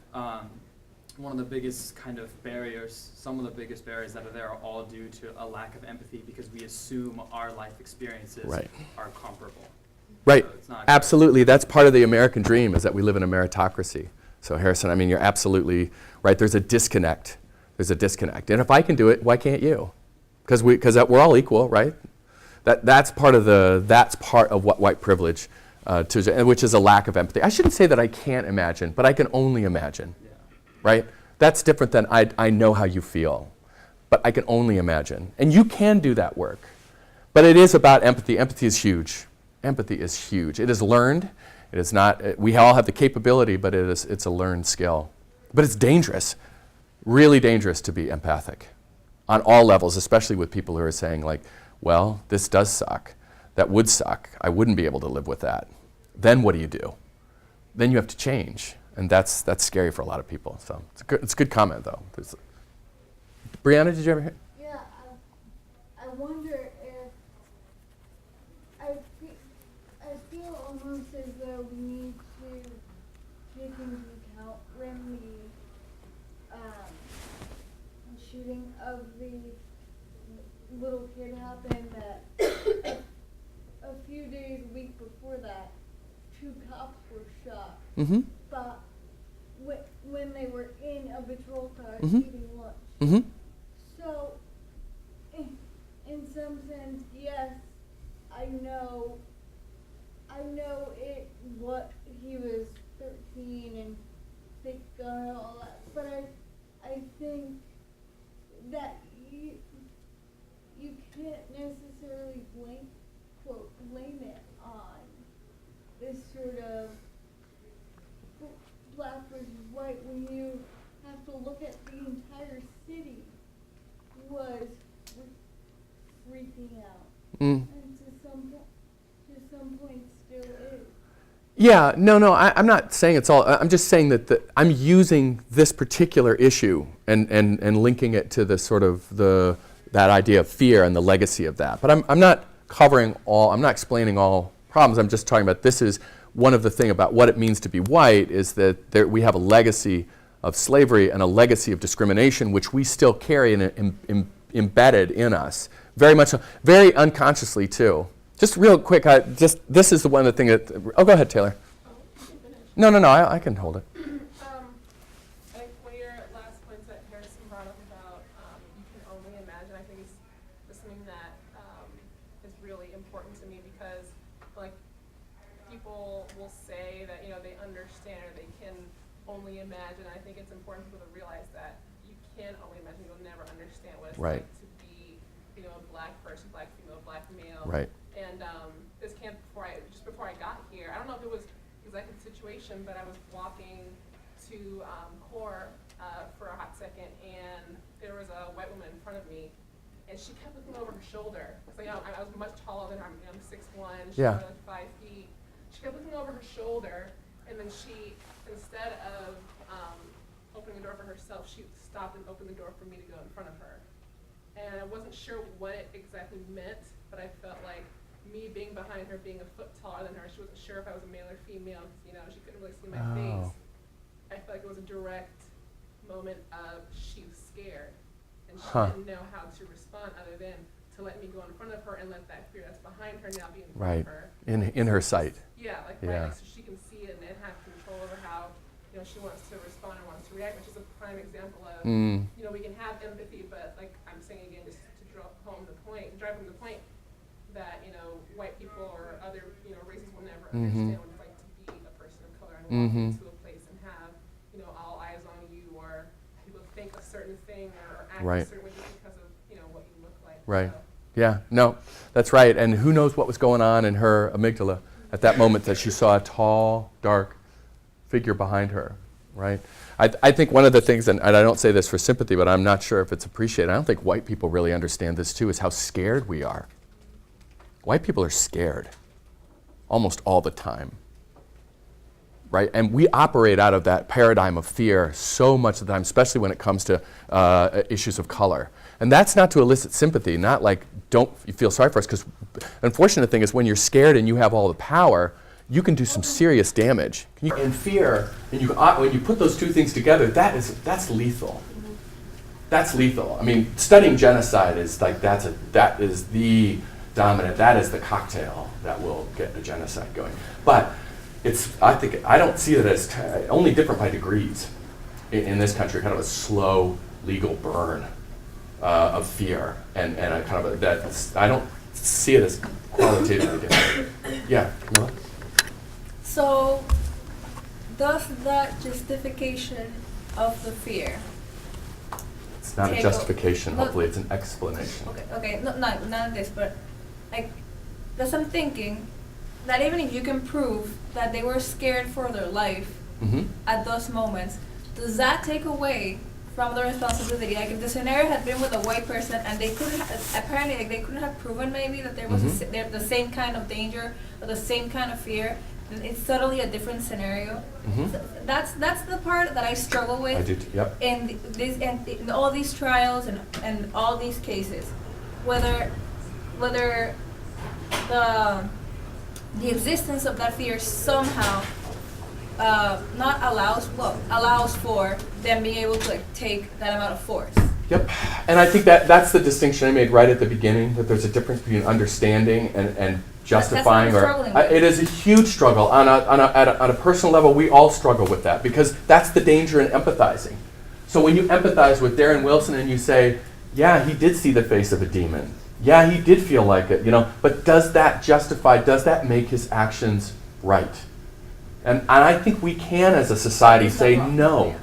one of the biggest kind of barriers, some of the biggest barriers that are there are all due to a lack of empathy, because we assume our life experiences are comparable. Right. So absolutely. That's part of the American dream, is that we live in a meritocracy. So Harrison, you're absolutely right. There's a disconnect. And if I can do it, why can't you? Because we're all equal, right? That's part of what white privilege, which is a lack of empathy. I shouldn't say that I can't imagine, but I can only imagine, right? That's different than I know how you feel. but I can only imagine. And you can do that work. But it is about empathy. Empathy is huge. Empathy is huge. It is learned. It is not, we all have the capability, but it's a learned skill. But it's dangerous, really dangerous to be empathic on all levels, especially with people who are saying like, well, this does suck. That would suck. I wouldn't be able to live with that. Then what do? Then you have to change. And that's scary for a lot of people. So it's a good comment, though. Brianna, did you ever hear? Yeah, I wonder if I feel almost as though we need to take into account when the shooting of the little kid happened that a few days, a week before that, 2 cops were shot. Mm-hmm. But when they were in a patrol car Mhm. eating lunch. Mm-hmm. So, in some sense, yes, I know it. What he was 13 and big gun and all that, but I think that you can't necessarily blame it on this sort of black versus white when you have to look at the entire city was freaking out. Mm. And to some point still is. Yeah, no, I'm not saying it's all, I'm just saying that I'm using this particular issue and linking it to the sort of that idea of fear and the legacy of that. But I'm not covering all, I'm not explaining all problems, I'm just talking about this is one of the things about what it means to be white is that we have a legacy of slavery and a legacy of discrimination which we still carry embedded in us, very much, very unconsciously too. Just real quick, this is one of the things that, go ahead, Taylor. No, I can hold it. I think one of your last points that Harrison brought up about you can only imagine, I think is something that is really important to me because like people will say that they understand or they can only imagine. I think it's important for people to realize that you can only imagine. You'll never understand what it's Right. like to be a black person, black female, black male. Right. And this camp just before I got here, I don't know if it was exactly the situation, but I was walking to CORE for a hot second, and there was a white woman in front of me, and she kept looking over her shoulder. Cause I was much taller than her. I'm 6'1", she Yeah. was like 5 feet. She kept looking over her shoulder, and then she, instead of opening the door for herself, she stopped and opened the door for me to go in front of her. And I wasn't sure what it exactly meant, but I felt like me being behind her, being a foot taller than her, she wasn't sure if I was a male or female. She couldn't really see my face. I felt like it was a direct moment of she was scared, and she didn't know how to respond other than to let me go in front of her and let that fear that's behind her now be in front of her. In her sight. Yeah, Yeah. right, so she can see it and have control over how she wants to respond and wants to react, which is a prime example of we can have empathy, but like I'm saying again, just to drive home the point that white people or other races will never understand what it's like to be a person of color and walk into a place and have all eyes on you, or people think a certain thing or act Right. a certain way just because of what you look like. Right. So, Yeah, no, that's right. And who knows what was going on in her amygdala at that moment that she saw a tall, dark figure behind her, right? I think one of the things, and I don't say this for sympathy, but I'm not sure if it's appreciated, I don't think white people really understand this too, is how scared we are. White people are scared almost all the time, right? And we operate out of that paradigm of fear so much of the time, especially when it comes to issues of color. And that's not to elicit sympathy, not like don't you feel sorry for us, because the unfortunate thing is when you're scared and you have all the power, you can do some serious damage. And fear, and when you put those two things together, that's lethal. That's lethal. I mean, studying genocide is like that is the dominant. That is the cocktail that will get a genocide going. But I don't see it as only different by degrees in this country. Kind of a slow legal burn of fear and a kind of I don't see it as qualitatively different. Yeah. Camilla? So, does that justification of the fear Not a take justification, no, hopefully, it's an explanation. Okay, no, none of this, but like, because I'm thinking that even if you can prove that they were scared for their life Mm-hmm. at those moments, does that take away from the responsibility? Like, if the scenario had been with a white person and they couldn't, apparently, like, they couldn't have proven maybe that there was the same kind of danger or the same kind of fear, then it's totally a different scenario. Mm-hmm. So that's the part that I struggle with. I do, yep. In in all these trials and all these cases, whether the existence of that fear somehow not allows for them being able to, like, take that amount of force. Yep, and I think that's the distinction I made right at the beginning, that there's a difference between understanding and justifying. That's what I'm struggling with. It is a huge struggle. On a personal level, we all struggle with that, because that's the danger in empathizing. So when you empathize with Darren Wilson and you say, yeah, he did see the face of a demon. Yeah, he did feel like it, but does that justify, does that make his actions right? And I think we can, as a society, It's not say wrong. no. Yeah.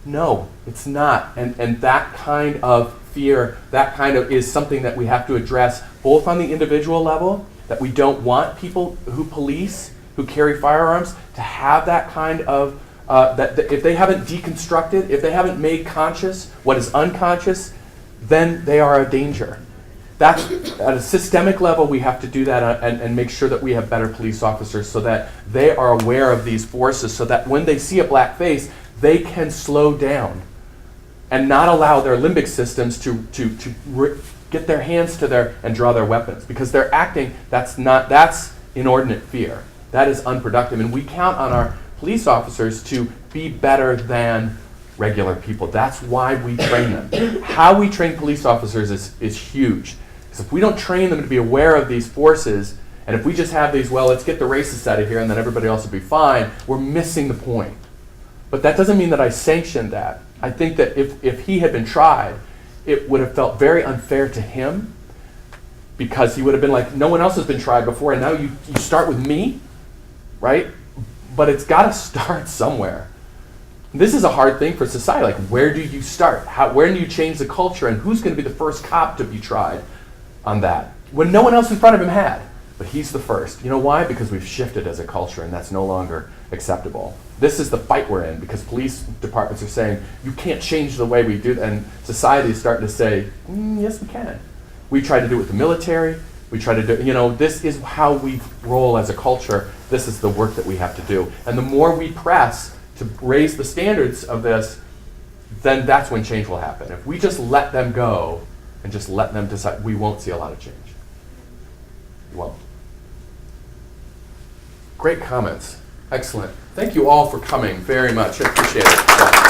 No, it's not. And that kind of fear, that kind of is something that we have to address both on the individual level, that we don't want people who police, who carry firearms, to have that kind of, that if they haven't deconstructed, if they haven't made conscious what is unconscious, then they are a danger. That's, at a systemic level, we have to do that and make sure that we have better police officers so that they are aware of these forces, so that when they see a black face, they can slow down and not allow their limbic systems to get their hands to and draw their weapons, because they're acting, that's inordinate fear. That is unproductive, and we count on our police officers to be better than regular people. That's why we train them. How we train police officers is huge. Because if we don't train them to be aware of these forces, and if we just have these, well, let's get the racists out of here and then everybody else will be fine, we're missing the point. But that doesn't mean that I sanctioned that. I think that if he had been tried, it would have felt very unfair to him, because he would have been like, no one else has been tried before, and now you start with me, right? But it's got to start somewhere. This is a hard thing for society. Like, where do you start? Where do you change the culture? And who's going to be the first cop to be tried on that? When no one else in front of him had. But he's the first. You know why? Because we've shifted as a culture, and that's no longer acceptable. This is the fight we're in, because police departments are saying, you can't change the way we do that. And society is starting to say, yes, we can. We try to do it with the military. We try to do, this is how we roll as a culture. This is the work that we have to do. And the more we press to raise the standards of this, then that's when change will happen. If we just let them go and just let them decide, we won't see a lot of change. We won't. Great comments. Excellent. Thank you all for coming very much. I appreciate it.